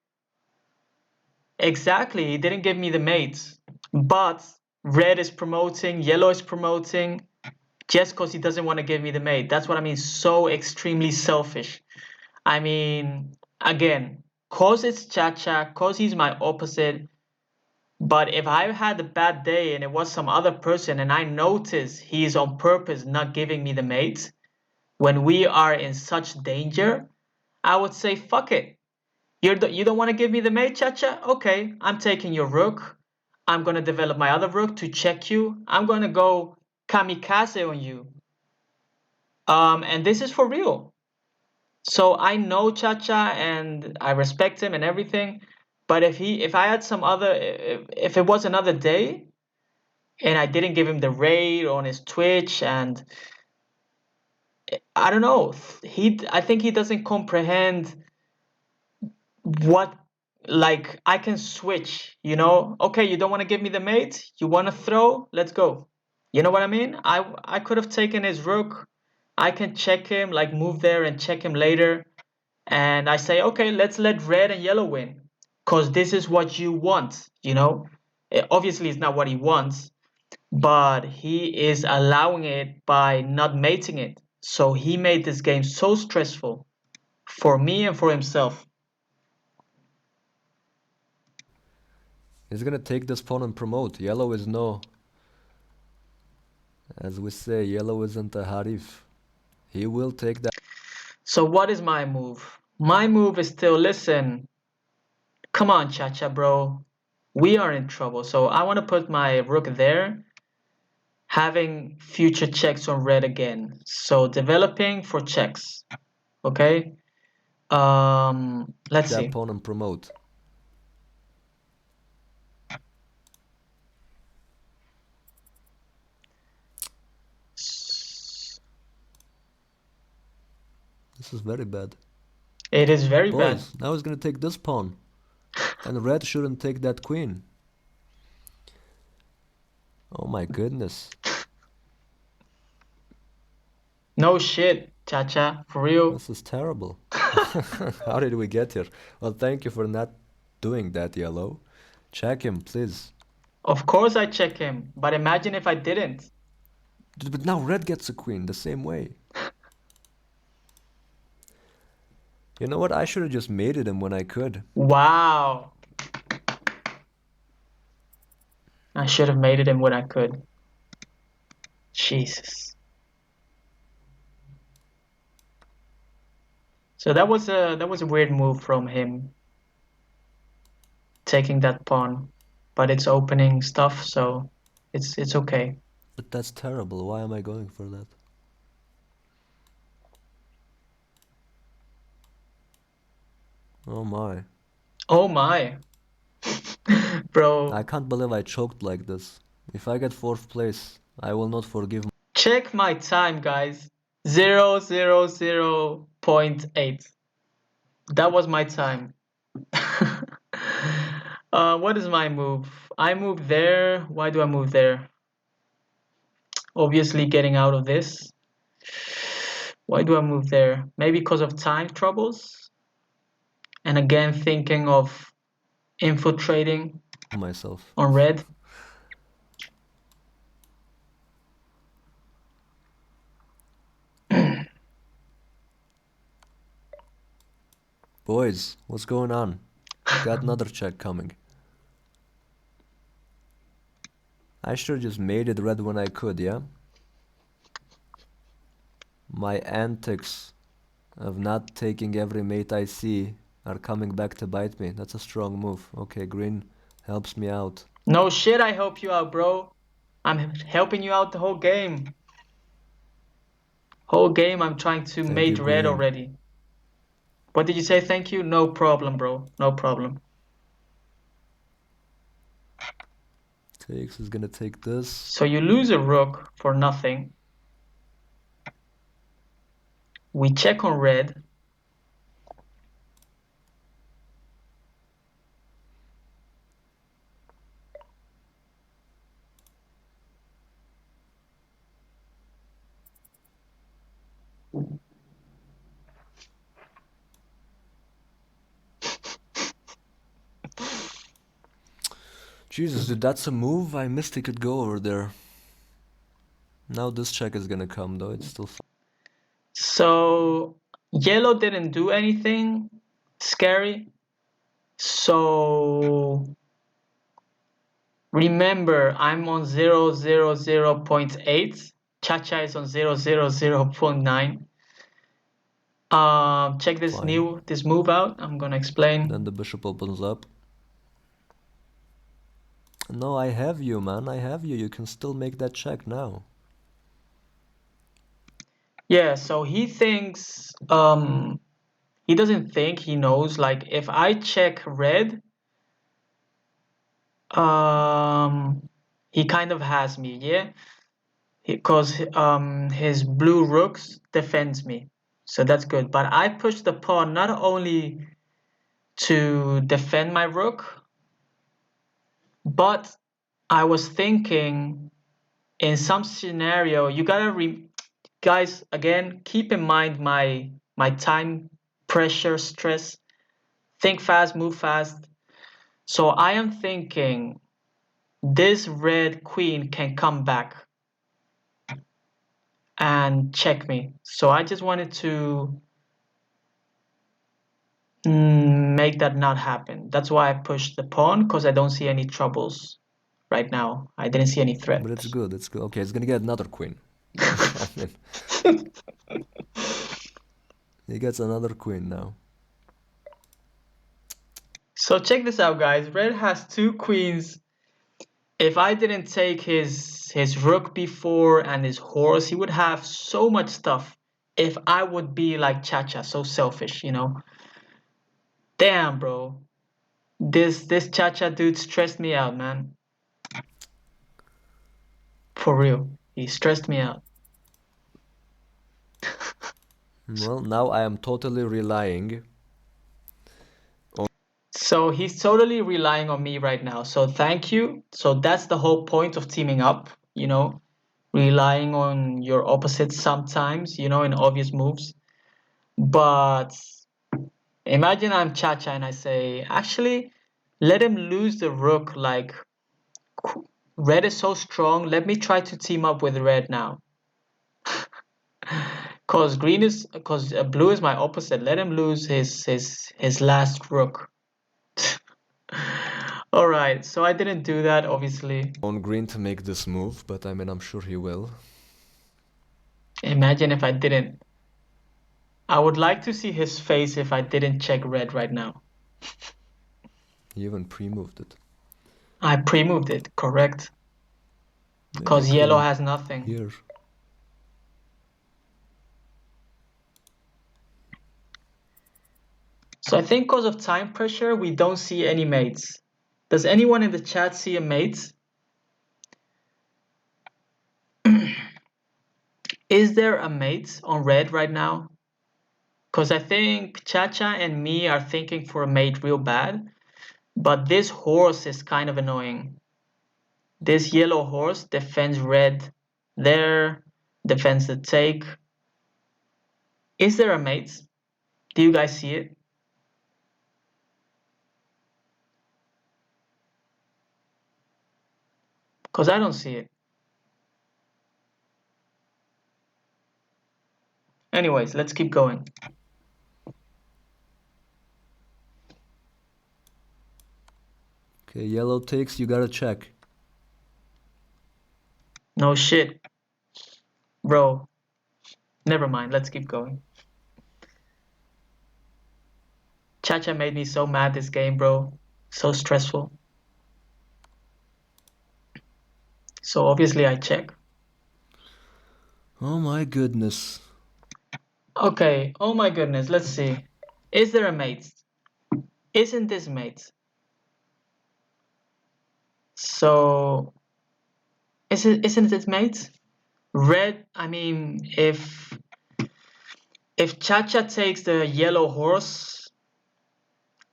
exactly, he didn't give me the mates, but red is promoting, yellow is promoting, just because he doesn't want to give me the mate. That's what I mean. So extremely selfish. I mean, again, cause it's Chacha, cause he's my opposite. But if I had a bad day and it was some other person and I notice he's on purpose not giving me the mate when we are in such danger, I would say, fuck it. You don't want to give me the mate, Chacha? Okay, I'm taking your rook. I'm going to develop my other rook to check you. I'm going to go kamikaze on you. And this is for real. So I know Chacha and I respect him and everything. But if I had some other, if it was another day and I didn't give him the raid on his Twitch and I don't know, I think he doesn't comprehend what, like, I can switch, you know? Okay, you don't want to give me the mate? You want to throw? Let's go. You know what I mean? I could have taken his rook. I can check him, like move there and check him later. And I say, okay, let's let red and yellow win. Because this is what you want, you know? Obviously, it's not what he wants, but he is allowing it by not mating it. So he made this game so stressful for me and for himself. He's gonna take this pawn and promote. Yellow is no, as we say, yellow isn't a harif. He will take that So what is my move? My move is still listen. Come on, Chacha, bro. We are in trouble. So I want to put my rook there, having future checks on red again. So developing for checks. Okay. Let's see. pawn and promote. This is very bad. It is very bad. Boys, now he's gonna take this pawn. And red shouldn't take that queen. Oh my goodness. No shit, Chacha, for real. This is terrible. How did we get here? Well, thank you for not doing that, yellow. Check him, please. Of course I check him, but imagine if I didn't. But now red gets a queen the same way. You know what? I should have just mated him when I could. Wow. I should have made it in when I could. Jesus. So that was a weird move from him, taking that pawn, but it's opening stuff, so it's okay. But that's terrible. Why am I going for that? Oh my. Oh my. Bro, I can't believe I choked like this. If I get 4th place, I will not forgive. check my time, guys. 0.8. That was my time. What is my move? I move there. Why do I move there? Obviously getting out of this. Why do I move there? Maybe because of time troubles? And again, thinking of infiltrating myself. on red. Boys, what's going on? Got another check coming. I should have just made it red when I could, yeah? My antics of not taking every mate I see are coming back to bite me. That's a strong move. Okay, green helps me out. No shit, I help you out, bro. I'm helping you out the whole game. Whole game I'm trying to Thank you, mate red Green. already. What did you say? Thank you? No problem, bro. No problem. Takes is gonna take this. So you lose a rook for nothing. We check on red. Jesus, dude, that's a move. I missed he could go over there. Now this check is gonna come though. It's still fine. So yellow didn't do anything scary. So remember, I'm on 0.8. Chacha is on 0.9. Check Fine. this move out. I'm gonna explain. Then the bishop opens up. No, I have you, man. I have you. You can still make that check now. Yeah, so he thinks he doesn't think he knows, like if I check red, um he kind of has me, yeah? Because his blue rooks defends me. So that's good. But I push the pawn not only to defend my rook, but I was thinking in some scenario you gotta guys, again, keep in mind my time pressure stress. Think fast, move fast. So I am thinking this red queen can come back and check me. So I just wanted to make that not happen. That's why I pushed the pawn, because I don't see any troubles right now. I didn't see any But it's threats. good. It's good. Okay, it's gonna get another queen. I mean, he gets another queen now. So check this out, guys. Red has two queens. If I didn't take his rook before and his horse, he would have so much stuff. If I would be like Chacha, so selfish, you know. Damn, bro. This Chacha dude stressed me out, man. For real. He stressed me out. Well, now I am totally relying on. So he's totally relying on me right now. So thank you. So that's the whole point of teaming up, you know, relying on your opposite sometimes, you know, in obvious moves. But imagine I'm Chacha and I say, actually, let him lose the rook. Like, red is so strong. Let me try to team up with red now. Cause blue is my opposite. Let him lose his last rook. All right, so I didn't do that, obviously. On green to make this move, but I mean, I'm sure he will. Imagine if I didn't. I would like to see his face if I didn't check red right now. He even pre-moved it. I pre-moved it, correct? Maybe you Because could yellow even has nothing. here. So I think because of time pressure, we don't see any mates. Does anyone in the chat see a mate? Is there a mate on red right now? Because I think Chacha and me are thinking for a mate real bad, but this horse is kind of annoying. This yellow horse defends red there, defends the take. Is there a mate? Do you guys see it? Because I don't see it. Anyways, let's keep going. Okay, yellow takes, you gotta check. No shit. Bro, never mind. Let's keep going. Chacha made me so mad this game, bro. So stressful. So obviously I check. Oh my goodness. Okay, oh my goodness, let's see. Is there a mate? Isn't this mate? So isn't it mate? Red, I mean, if Chacha takes the yellow horse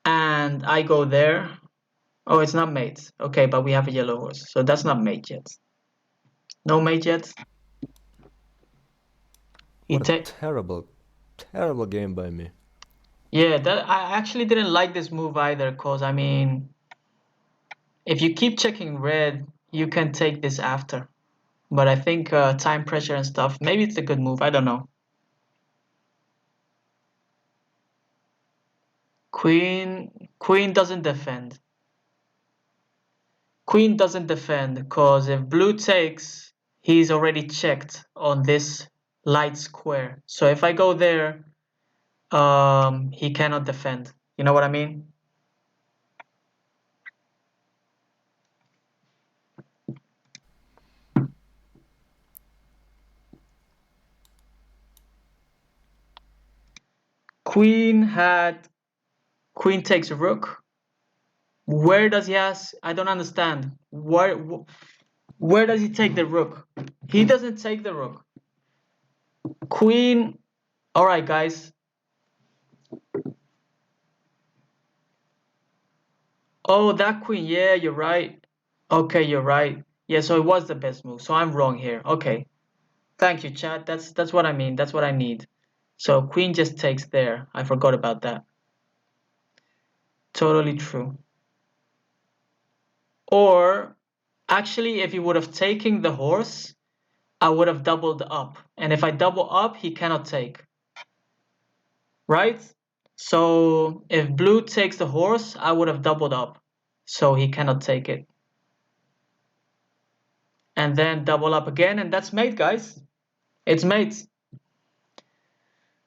and I go there, oh, it's not mate. Okay, but we have a yellow horse, so that's not mate yet. No mate yet. He What a take. terrible, terrible game by me. Yeah, that I actually didn't like this move either, cause I mean, if you keep checking red, you can take this after. But I think time pressure and stuff. Maybe it's a good move. I don't know. Queen doesn't defend. Queen doesn't defend because if blue takes, he's already checked on this light square. So if I go there, he cannot defend. You know what I mean? Queen had queen takes rook. Where does he has? I don't understand. Where does he take the rook? He doesn't take the rook. Queen. All right, guys. Oh, that queen. Yeah, you're right. Okay, you're right. Yeah, so it was the best move. So I'm wrong here. Okay. Thank you, chat. That's what I mean. That's what I need. So queen just takes there. I forgot about that. Totally true. Or actually, if he would have taken the horse, I would have doubled up. And if I double up, he cannot take. Right? So if blue takes the horse, I would have doubled up. So he cannot take it. And then double up again, and that's mate, guys. It's mate.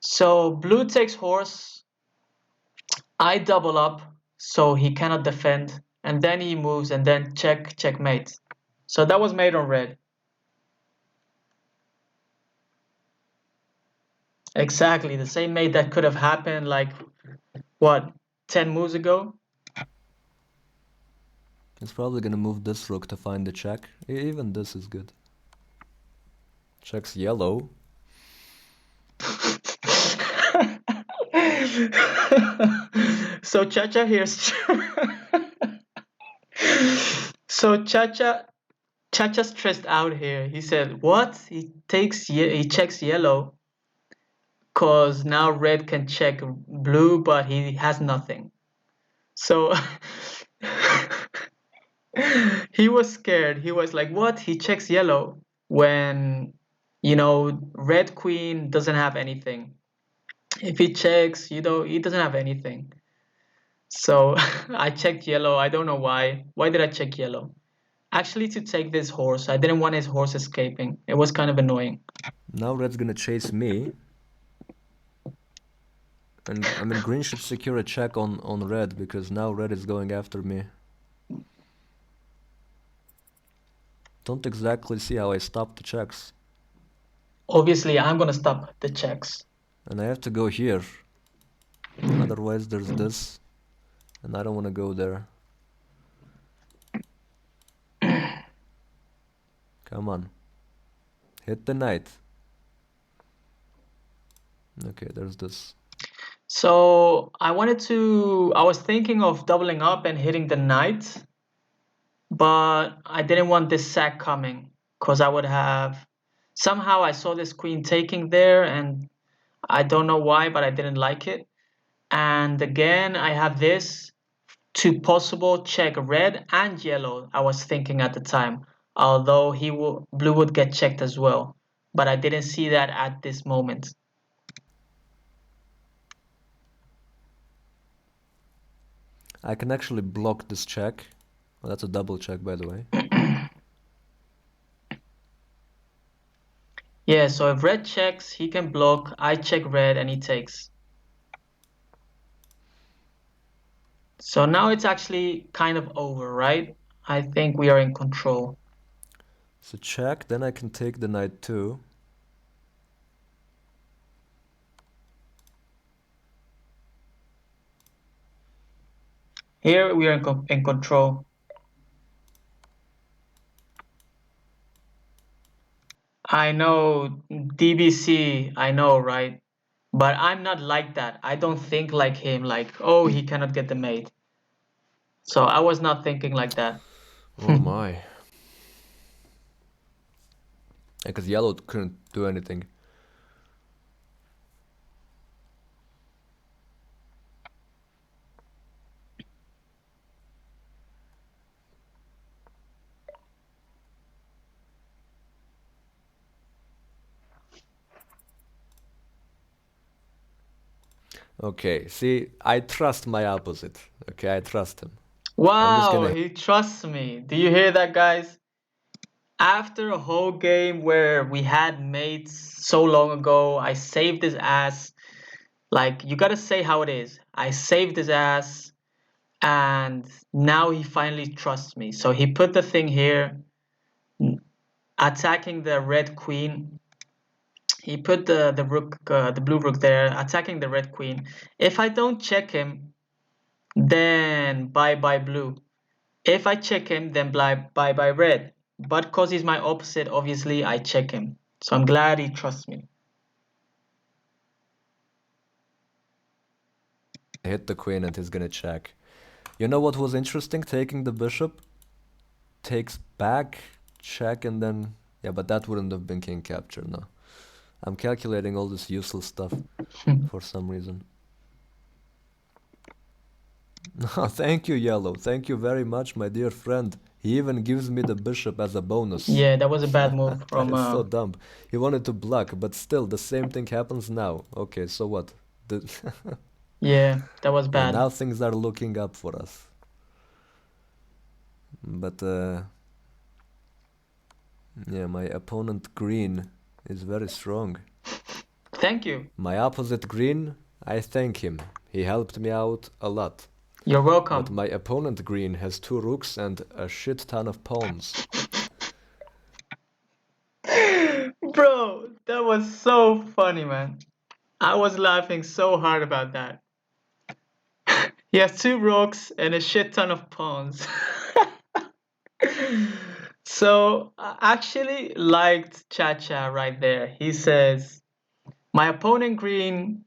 So blue takes horse, I double up, so he cannot defend, and then he moves, and then checkmate. So that was mate on red. Exactly, the same mate that could have happened like, what, 10 moves ago? He's probably gonna move this rook to find the check. Even this is good. Checks yellow. So Chacha here's so Chacha stressed out here. He said, "What? He checks yellow, cause now red can check blue, but he has nothing." So he was scared. He was like, "What? He checks yellow when red queen doesn't have anything. If he checks, he doesn't have anything." So I checked yellow. I don't know why. Why did I check yellow? Actually, to take this horse. I didn't want his horse escaping. It was kind of annoying. Now red's gonna chase me. And I mean green should secure a check on red because now red is going after me. Don't exactly see how I stop the checks. Obviously, I'm gonna stop the checks. And I have to go here. Otherwise there's this. And I don't wanna go there. Come on. Hit the knight. Okay, there's this. So I was thinking of doubling up and hitting the knight, but I didn't want this sack coming because I would have, somehow I saw this queen taking there and I don't know why, but I didn't like it. And again, I have this to possible check red and yellow, I was thinking at the time, although blue would get checked as well, but I didn't see that at this moment. I can actually block this check. Well, that's a double check, by the way. Yeah, so if red checks, he can block, I check red and he takes. So now it's actually kind of over, right? I think we are in control. So check, then I can take the knight too. Here we are in control. I know DBC, I know, right? But I'm not like that. I don't think like him, like, oh, he cannot get the mate. So I was not thinking like that. Oh my. Because yellow couldn't do anything. Okay, see, I trust my opposite. Okay, I trust him. I'm just Wow, gonna. he trusts me. Do you hear that, guys? After a whole game where we had mates so long ago, I saved his ass. Like, you gotta say how it is. I saved his ass, and now he finally trusts me. So he put the thing here, attacking the red queen. He put the rook, the blue rook there, attacking the red queen. If I don't check him, then bye bye blue. If I check him, then bye bye red. But because he's my opposite, obviously I check him. So I'm glad he trusts me. Hit the queen and he's gonna check. You know what was interesting? Taking the bishop takes back, check, and then. Yeah, but that wouldn't have been king capture, no. I'm calculating all this useless stuff for some reason. Thank you, Yellow. Thank you very much, my dear friend. He even gives me the bishop as a bonus. Yeah, that was a bad move That from. is so dumb. He wanted to block, but still, the same thing happens now. Okay, so what? The Yeah, that was yeah, bad. now things are looking up for us. But, yeah, my opponent green is very strong. Thank you. My opposite green, I thank him. He helped me out a lot. You're But welcome. my opponent green has 2 rooks and a shit ton of pawns. Bro, that was so funny, man. I was laughing so hard about that. He has 2 rooks and a shit ton of pawns. So I actually liked Chacha right there. He says, my opponent green,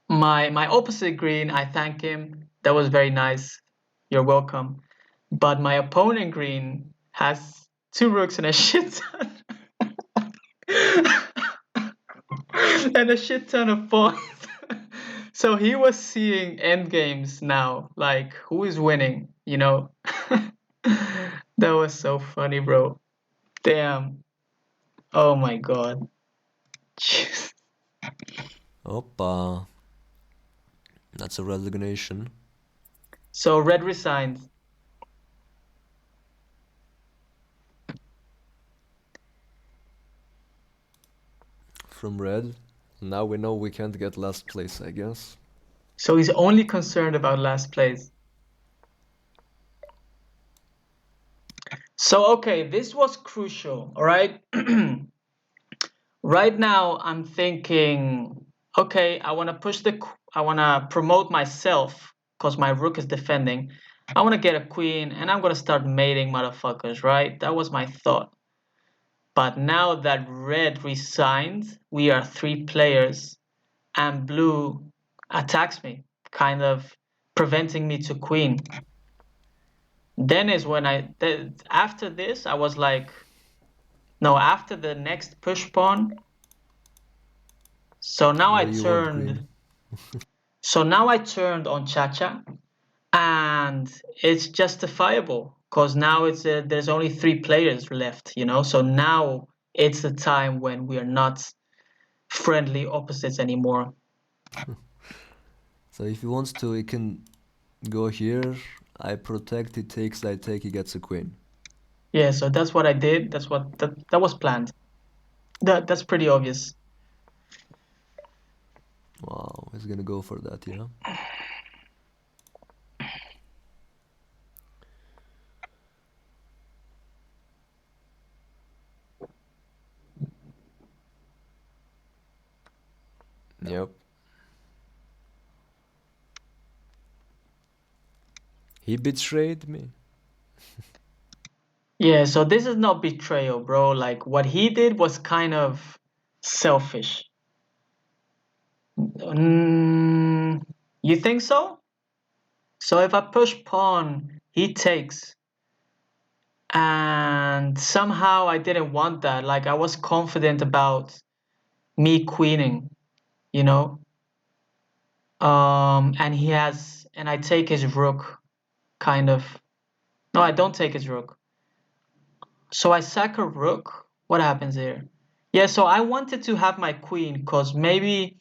my opposite green, I thank him. That was very nice. You're welcome. But my opponent green has 2 rooks and a shit ton and a shit ton of pawns. So he was seeing end games now, like who is winning, you know? That was so funny, bro. Damn. Oh my god. Oppa. That's a resignation. So red resigned. From red. Now we know we can't get last place, I guess. So he's only concerned about last place. So okay, this was crucial, all right? Right now I'm thinking, okay, I want to promote myself cuz my rook is defending. I want to get a queen and I'm going to start mating motherfuckers, right? That was my thought. But now that red resigned, we are 3 players and blue attacks me, kind of preventing me to queen. Then is when after this I was like, no, after the next push pawn. So now I What do you want, green? turned. So now I turned on Chacha, and it's justifiable because now there's only 3 players left, you know. So now it's the time when we are not friendly opposites anymore. So if he wants to, he can go here. I protect, he takes, I take, he gets a queen. Yeah, so that's what I did. That was planned. That's pretty obvious. Wow, he's gonna go for that, yeah? Yep. He betrayed me. Yeah, so this is not betrayal, bro. Like what he did was kind of selfish. Mm, you think so? So if I push pawn, he takes, and somehow I didn't want that. Like I was confident about me queening, you know. And he has, and I take his rook, kind of. No, I don't take his rook. So I sack a rook. What happens here? Yeah, so I wanted to have my queen because maybe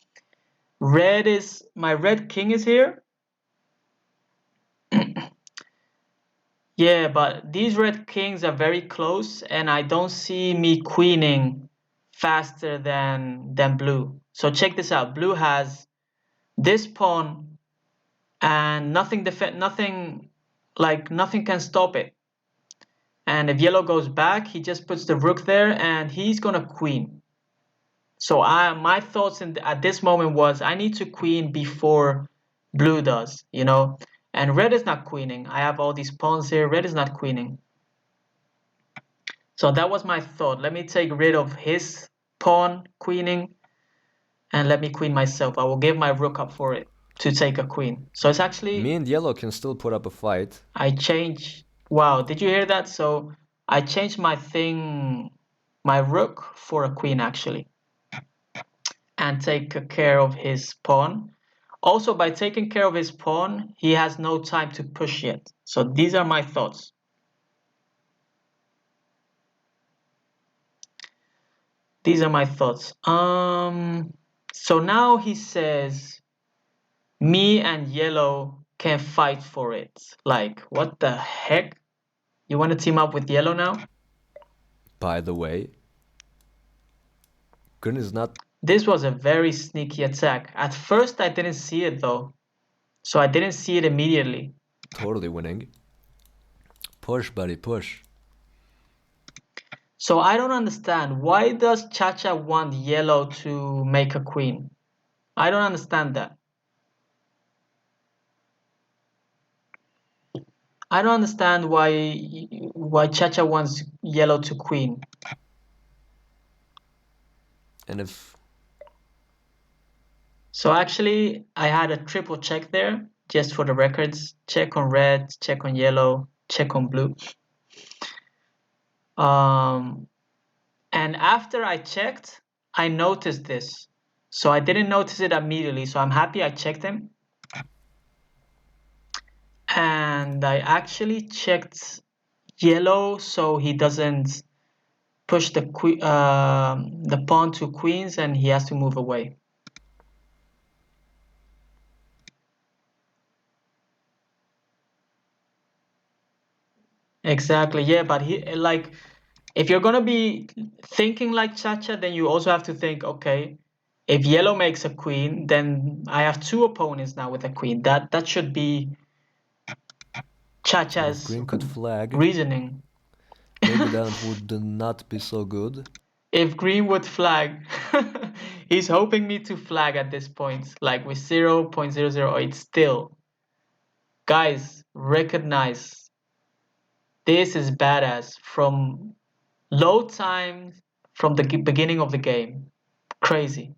my red king is here. Yeah, but these red kings are very close, and I don't see me queening faster than blue. So check this out. Blue has this pawn, and nothing can stop it. And if yellow goes back, he just puts the rook there, and he's gonna queen. So my thoughts at this moment was I need to queen before blue does, you know. And red is not queening. I have all these pawns here. Red is not queening. So that was my thought. Let me take rid of his pawn queening and let me queen myself. I will give my rook up for it to take a queen. So it's Me actually and yellow can still put up a fight. I change. Wow, did you hear that? So I changed my rook for a queen actually, and take care of his pawn. Also, by taking care of his pawn, he has no time to push yet. So these are my thoughts. These are my thoughts. So now he says me and yellow can fight for it. Like, what the heck? You want to team up with yellow now? By the way, green is not This was a very sneaky attack. At first, I didn't see it though. So I didn't see it immediately. totally winning. Push, buddy, push. So I don't understand. Why does Chacha want yellow to make a queen? I don't understand that. I don't understand why Chacha wants yellow to queen. And if So actually, I had a triple check there, just for the records. Check on red, check on yellow, check on blue. Um, and after I checked, I noticed this. So I didn't notice it immediately. So I'm happy I checked him. And I actually checked yellow so he doesn't push the pawn to queens and he has to move away. Exactly. Yeah, but he like if you're gonna be thinking like Chacha, then you also have to think, okay, if yellow makes a queen, then I have two opponents now with a queen. That should be and if Chacha's green could flag, reasoning. maybe that would not be so good. If green would flag, he's hoping me to flag at this point, like with 0.008 still. Guys, recognize this is badass from low time from the beginning of the game. Crazy.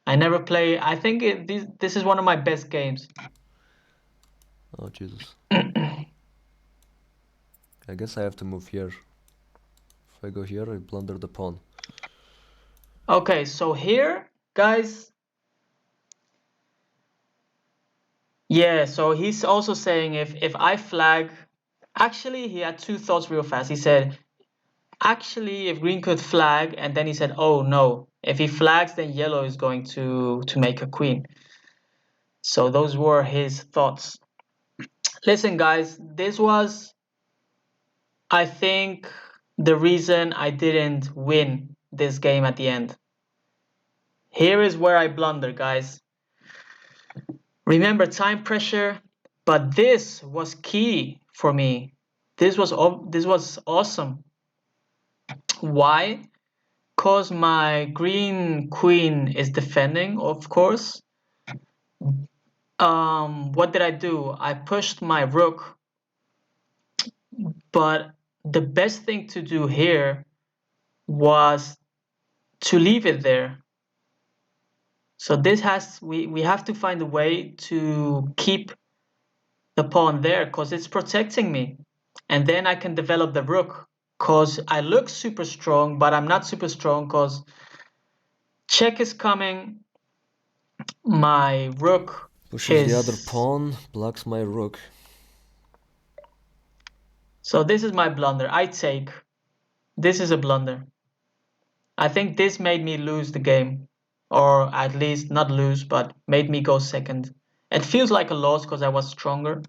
I never play. I think this is one of my best games. Oh Jesus. I guess I have to move here. If I go here, I blunder the pawn. Okay, so here, guys, yeah, so he's also saying if I flag, actually he had two thoughts real fast. He said, actually if green could flag, and then he said, oh no, if he flags then yellow is going to make a queen. So those were his thoughts. Listen guys, this was I think the reason I didn't win this game at the end. Here is where I blunder, guys. Remember time pressure, but this was key for me. This was awesome. Why? Cause my green queen is defending, of course. What did I do? I pushed my rook, but the best thing to do here was to leave it there. So we have to find a way to keep the pawn there because it's protecting me. And then I can develop the rook because I look super strong, but I'm not super strong because check is coming. My rook Pushes the other is... pawn, blocks my rook. So this is my blunder. I take. This is a blunder. I think this made me lose the game. Or at least not lose, but made me go second. It feels like a loss because I was stronger.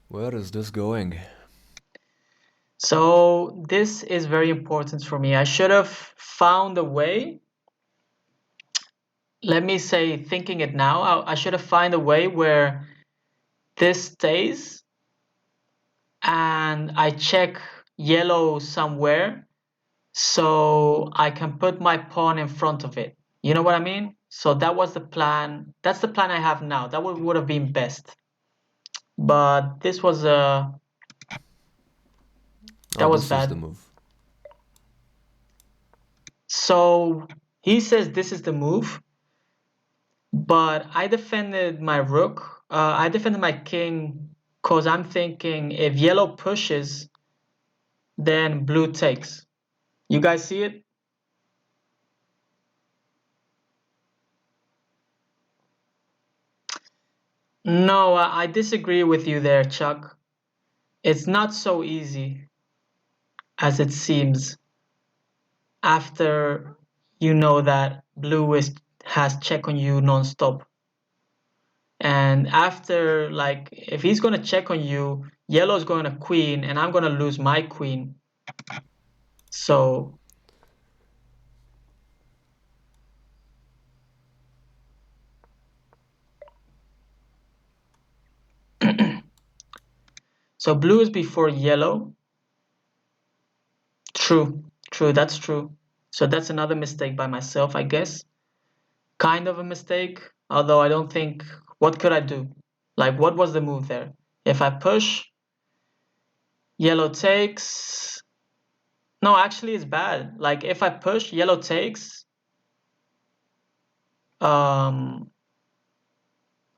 Where is this going? So this is very important for me. I should have found a way. Let me say, thinking it now, I should have found a way where this stays and I check yellow somewhere so I can put my pawn in front of it. You know what I mean? So that was the plan. That's the plan I have now. That would have been best. But this was that Oh, was this is the bad. move. So he says this is the move, but I defended my rook. I defended my king because I'm thinking if yellow pushes, then blue takes. You guys see it? No, I disagree with you there, Chuck. It's not so easy as it seems after you know that blue has check on you non-stop. And after, like, if he's gonna check on you, yellow's going to queen, and I'm gonna lose my queen. So so blue is before yellow. True, true, that's true. So that's another mistake by myself, I guess. Kind of a mistake, although I don't think. What could I do? Like, what was the move there? If I push, yellow takes. No, actually, it's bad. Like, if I push, yellow takes. Um,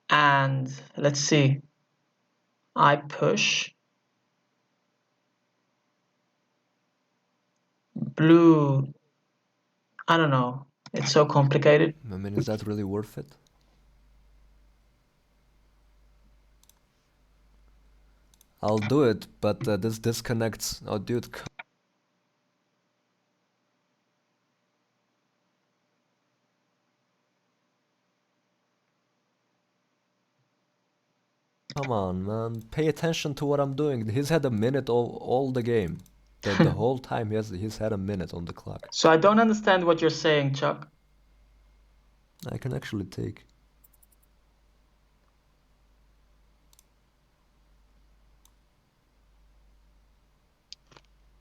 and let's see. I push. Blue. I don't know. It's so complicated. I mean, is that really worth it? I'll do it, but this disconnects. Oh, dude, come on, man. Pay attention to what I'm doing. He's had a minute all the game. The whole time he's had a minute on the clock. So I don't understand what you're saying, Chuck. I can actually take.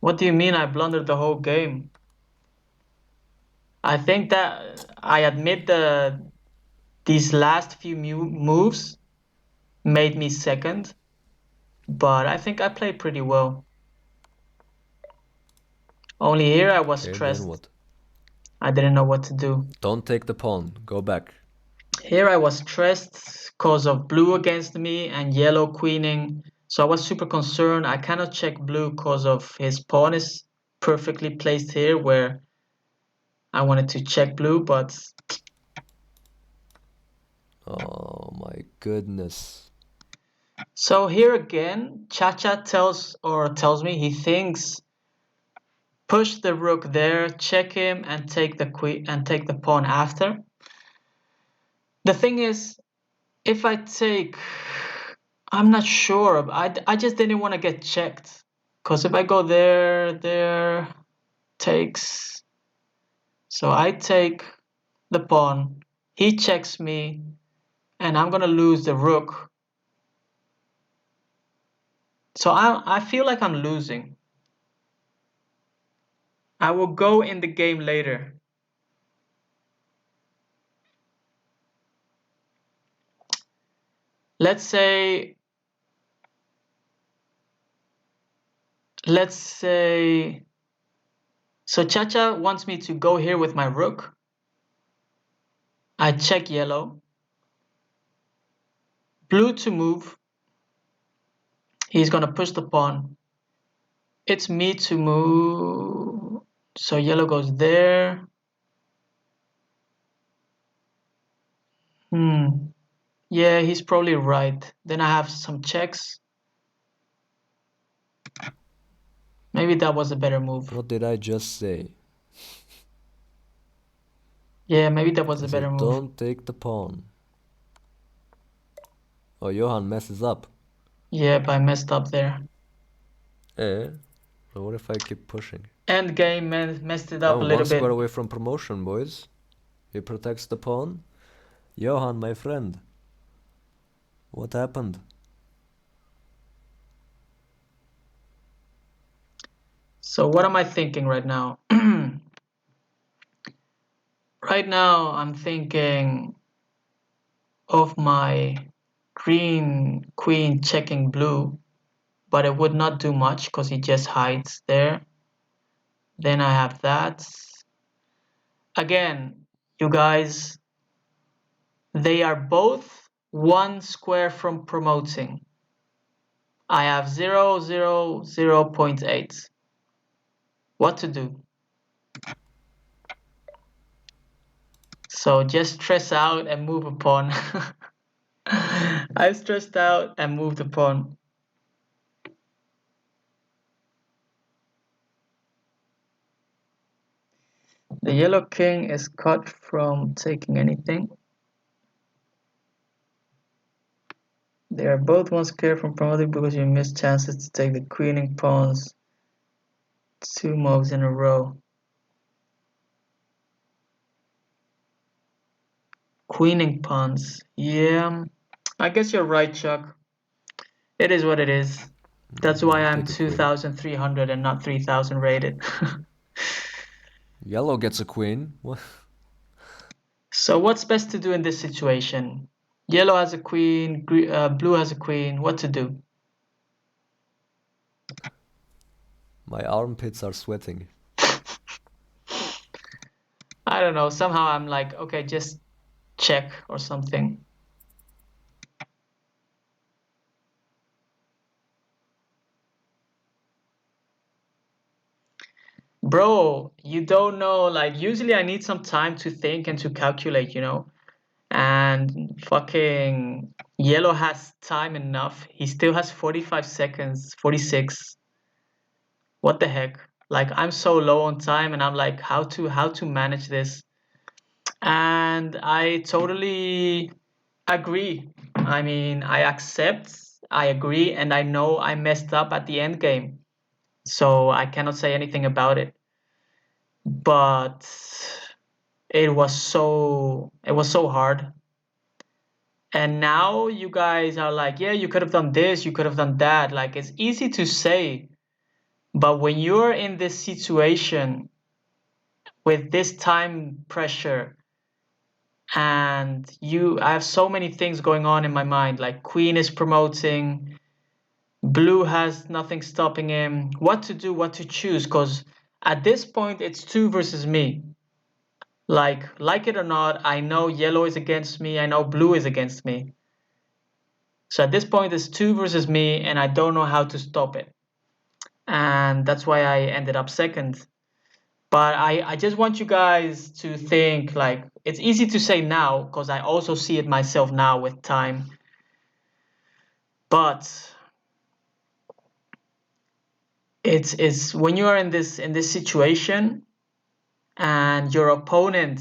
What do you mean I blundered the whole game? I think that I admit these last few moves made me second, but I think I played pretty well. Only here I was Okay, then stressed. what? I didn't know what to do. Don't take the pawn. Go back. Here I was stressed because of blue against me and yellow queening. So I was super concerned. I cannot check blue because of his pawn is perfectly placed here where I wanted to check blue, but Oh my goodness. so here again, Chacha tells me he thinks push the rook there, check him, and take the queen and take the pawn after. The thing is, if I take, I'm not sure. I just didn't want to get checked, because if I go there takes. So I take the pawn. He checks me, and I'm gonna lose the rook. So I feel like I'm losing. I will go in the game later. Let's say let's say so Chacha wants me to go here with my rook. I check yellow. Blue to move. He's gonna push the pawn. It's me to move. So yellow goes there. Hmm. Yeah, he's probably right. Then I have some checks. Maybe that was a better move. What did I just say? Yeah, maybe that was I a better said move. don't take the pawn. Oh, Johan messes up. Yep, I messed up there. Eh? So what if I keep pushing? End game messed it up Oh, a one little square bit. away from promotion, boys. He protects the pawn. Johan, my friend. What happened? So what am I thinking right now? Right now, I'm thinking of my green queen checking blue, but it would not do much because he just hides there. Then I have that. Again, you guys, they are both one square from promoting. I have 0, 0, 0.8. What to do? So just stress out and move a pawn. I stressed out and moved a pawn. The yellow king is cut from taking anything. They are both one square from promoting because you missed chances to take the queening pawns 2 moves in a row. Queening pawns. Yeah, I guess you're right, Chuck. It is what it is. That's why I I'm take a queen. 2,300 and not 3,000 rated. Yellow gets a queen. What? So what's best to do in this situation? Yellow has a queen, blue has a queen. What to do? My armpits are sweating. I don't know. Somehow I'm like, okay, just check or something. Bro, you don't know. Like, usually I need some time to think and to calculate. And fucking Yellow has time enough. He still has 45 seconds, 46. What the heck? Like, I'm so low on time and I'm like, how to manage this? And I totally agree. I mean, I accept, I agree, and I know I messed up at the end game. So I cannot say anything about it. But it was so hard. And now you guys are like, yeah, you could have done this, you could have done that. Like, it's easy to say, but when you're in this situation with this time pressure, and I have so many things going on in my mind, like queen is promoting, blue has nothing stopping him, what to do, what to choose, because at this point it's two versus me. Like it or not, I know yellow is against me, I know blue is against me. So at this point it's two versus me and I don't know how to stop it. And that's why I ended up second. But I just want you guys to think, like, it's easy to say now because I also see it myself now with time. But it's when you are in this situation and your opponent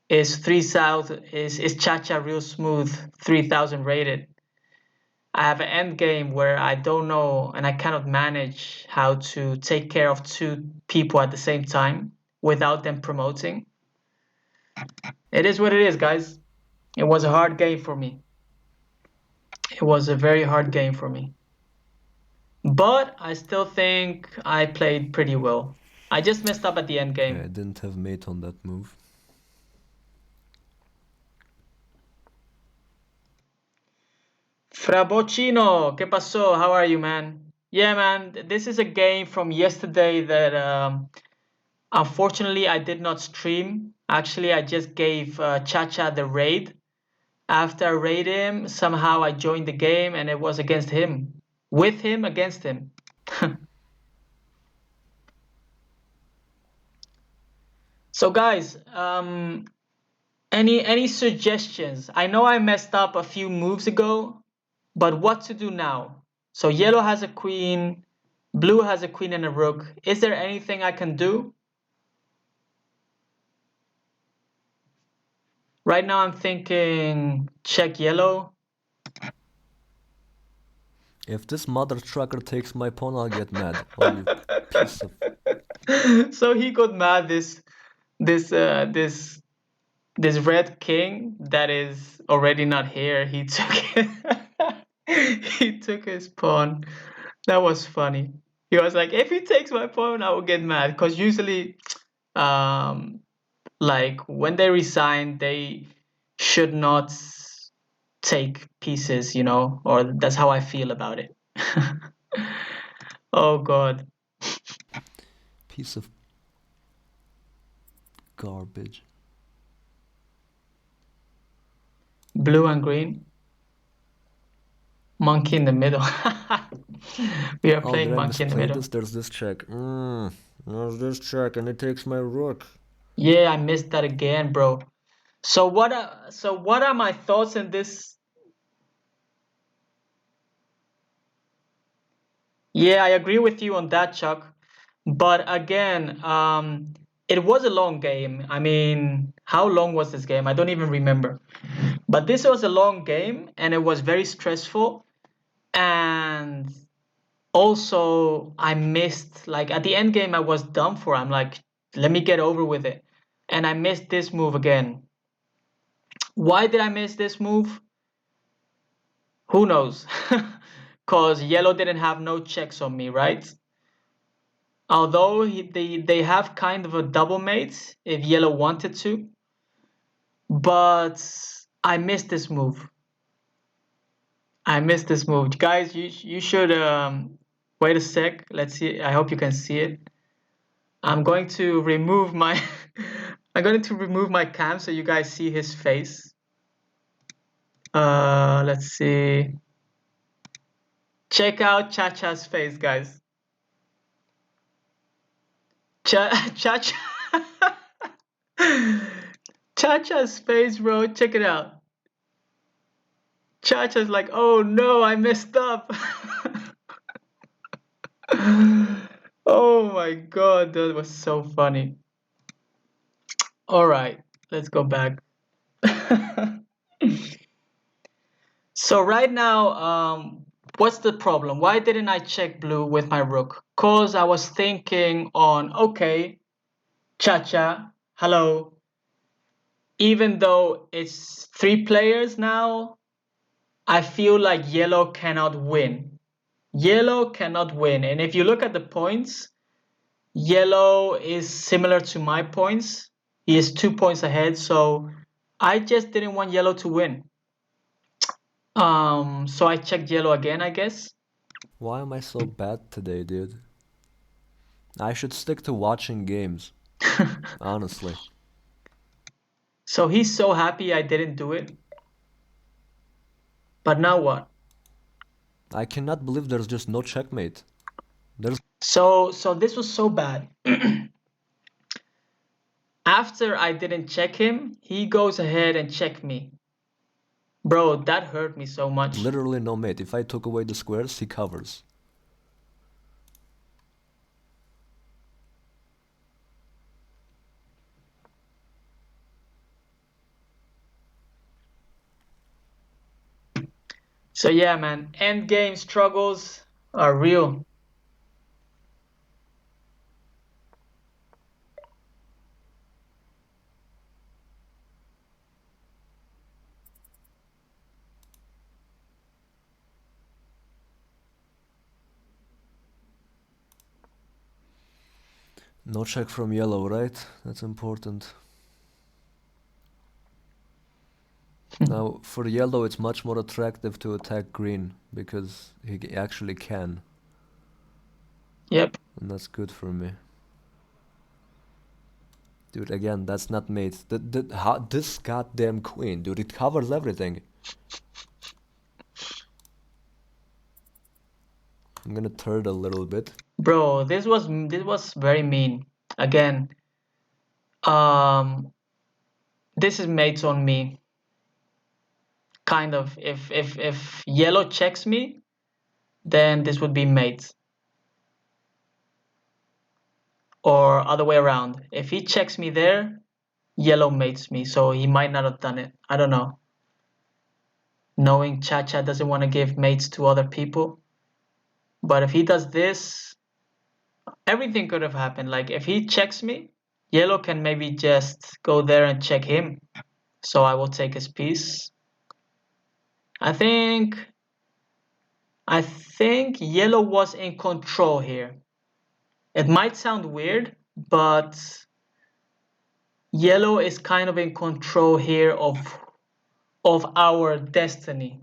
is 3,000, is Chacha real smooth, 3,000 rated. I have an end game where I don't know and I cannot manage how to take care of two people at the same time without them promoting. It is what it is, guys. It was a hard game for me. It was a very hard game for me. But I still think I played pretty well. I just messed up at the end Yeah, I game. didn't have mate on that move. Frabocino, ¿qué pasó? How are you, man? Yeah, man, this is a game from yesterday that unfortunately I did not stream. Actually, I just gave Chacha the raid. After I raided him, somehow I joined the game and it was against him. With him, against him. So guys, any suggestions? I know I messed up a few moves ago, but what to do now? So yellow has a queen, blue has a queen and a rook. Is there anything I can do? Right now I'm thinking check yellow. If this mother trucker takes my pawn, I'll get mad. Oh, you piece of... So he got mad this uh this this red king that is already not here. He took he took his pawn. That was funny. He was like, if he takes my pawn, I will get mad. Because usually, um, like when they resign, they should not take pieces, or that's how I feel about it. Oh God. piece of garbage. Blue and green. Monkey in the middle. We are Oh, did playing I monkey in the misplay middle. this? There's this check. There's this check and it takes my rook. Yeah, I missed that again, bro. So what are my thoughts in this? Yeah, I agree with you on that, Chuck. But again, it was a long game. I mean, how long was this game? I don't even remember. But this was a long game and it was very stressful. And also, I missed, like, at the end game, I was done for. I'm like, let me get over with it. And I missed this move again. Why did I miss this move? Who knows? Because yellow didn't have no checks on me, right? Although they have kind of a double mate if yellow wanted to, but I missed this move. I missed this move, guys. You should wait a sec. Let's see. I hope you can see it. I'm going to remove my I'm going to remove my cam so you guys see his face. Let's see. Check out Chacha's face, guys. Chacha. Chacha's face, bro. Check it out. Chacha's like, oh no, I messed up. Oh my god, that was so funny. All right, let's go back. So right now, what's the problem? Why didn't I check blue with my rook? Cause I was thinking on, okay, Chacha, hello. Even though it's 3 players now, I feel like yellow cannot win. Yellow cannot win. And if you look at the points, yellow is similar to my points. He is 2 points ahead. So I just didn't want yellow to win. So I checked yellow again, I guess. Why am I so bad today, dude? I should stick to watching games, honestly. So he's so happy I didn't do it. But now what? I cannot believe there's just no checkmate. There's So this was so bad. After I didn't check him, he goes ahead and check me. Bro, that hurt me so much. literally no mate. If I took away the squares, he covers. So yeah, man, end game struggles are real. No check from yellow, right? That's important. Now, for yellow, it's much more attractive to attack green because he actually can, Yep. and that's good for me. Dude, again, that's not mate. This goddamn queen, dude, it covers everything. I'm gonna turn a little bit. Bro, this was very mean. Again, um, this is mates on me. Kind of. If yellow checks me, then this would be mates. Or other way around. If he checks me there, yellow mates me, so he might not have done it. I don't know. Knowing Chacha doesn't want to give mates to other people. But if he does this, everything could have happened. Like if he checks me, yellow can maybe just go there and check him. So I will take his piece. I think I think yellow was in control here. It might sound weird, but yellow is kind of in control here of our destiny.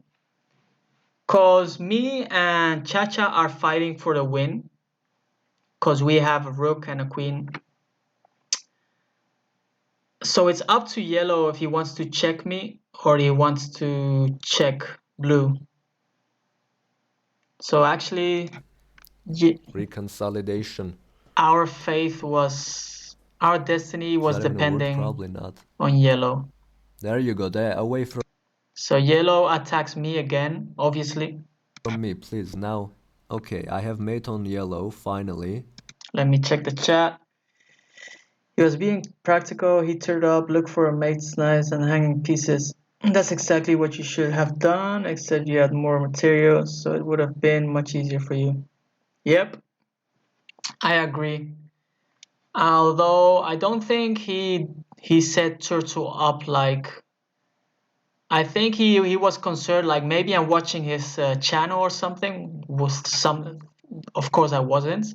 Cause me and Chacha are fighting for the win. Cause we have a rook and a queen. So it's up to yellow if he wants to check me or he wants to check blue. So actually, Reconsolidation. our destiny Is was that even a word? depending Probably not. on yellow. There you go, there, away from So yellow attacks me again, obviously. me, please, now. Okay, I have mate on yellow, finally. Let me check the chat. He was being practical. He turned up, looked for a mate's knives and hanging pieces. That's exactly what you should have done, except you had more material, so it would have been much easier for you. Yep, I agree. Although I don't think he set turtle up like I think he was concerned like maybe I'm watching his channel or something. Was some Of course I wasn't,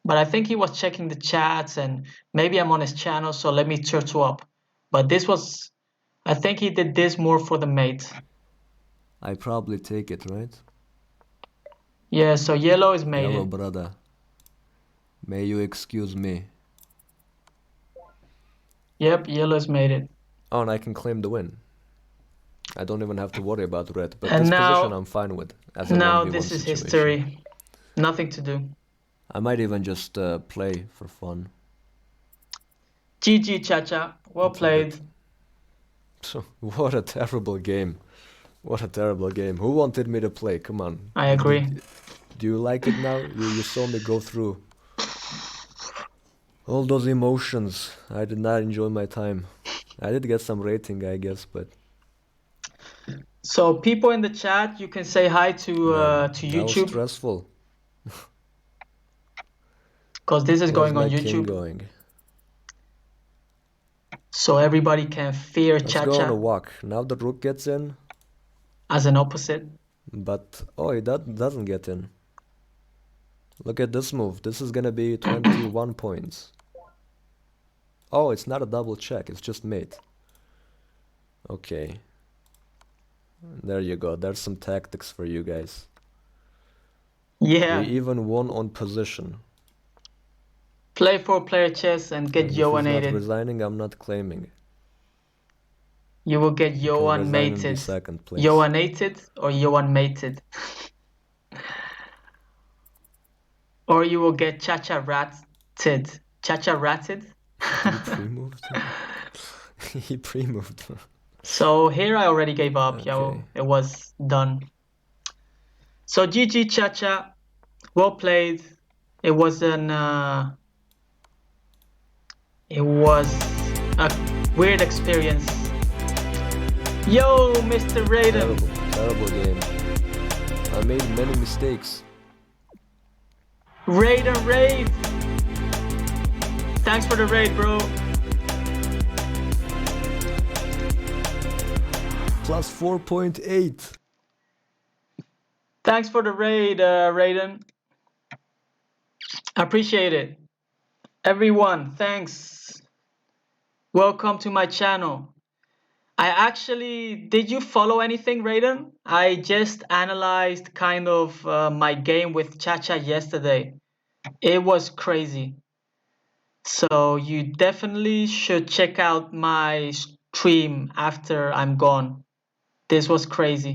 but I think he was checking the chats and maybe I'm on his channel, so let me turtle up. But this was I think he did this more for the mate. I probably take it, right? Yeah, so yellow is Yellow mated. brother. May you excuse me. Yep, yellow is mated. Oh, and I can claim the win. I don't even have to worry about red, but And this position now I'm fine with as a now 1v1 this is situation. history. Nothing to do. I might even just play for fun. GG Chacha. Well It's a bit. played. What a terrible game. What a terrible game. Who wanted me to play? Come on. I agree. Do you like it now? You saw me go through all those emotions. I did not enjoy my time. I did get some rating, I guess, but So people in the chat, you can say hi man, to that was YouTube stressful. because this is Where's going on my king YouTube, going? so everybody can fear Let's go on a Chacha walk. Now the rook gets in, as an opposite. but oh, he doesn't get in. Look at this move. This is gonna be 21 points. Oh, it's not a double check. It's just mate. Okay. There you go. There's some tactics for you guys. We Yeah, even won on position. play for player chess and get And if he's not Yoanated. resigning, I'm not claiming. You will get He can Yoan resign and be mated. second place. Yoanated or Yoan mated. Or you will get Chacha ratted. Chacha ratted? He pre-moved? He pre-moved. So here I already gave up, Okay. yo. It was done. So GG Chacha. Well played. It was it was a weird experience. Yo, Mr. Raiden. Terrible game. I made many mistakes. Raiden raid. Thanks for the raid, bro. Plus 4.8. Thanks for the raid, Raiden. I appreciate it. Everyone, thanks. Welcome to my channel. Did you follow anything, Raiden? I just analyzed kind of my game with Chacha yesterday. It was crazy. So you definitely should check out my stream after I'm gone. This was crazy.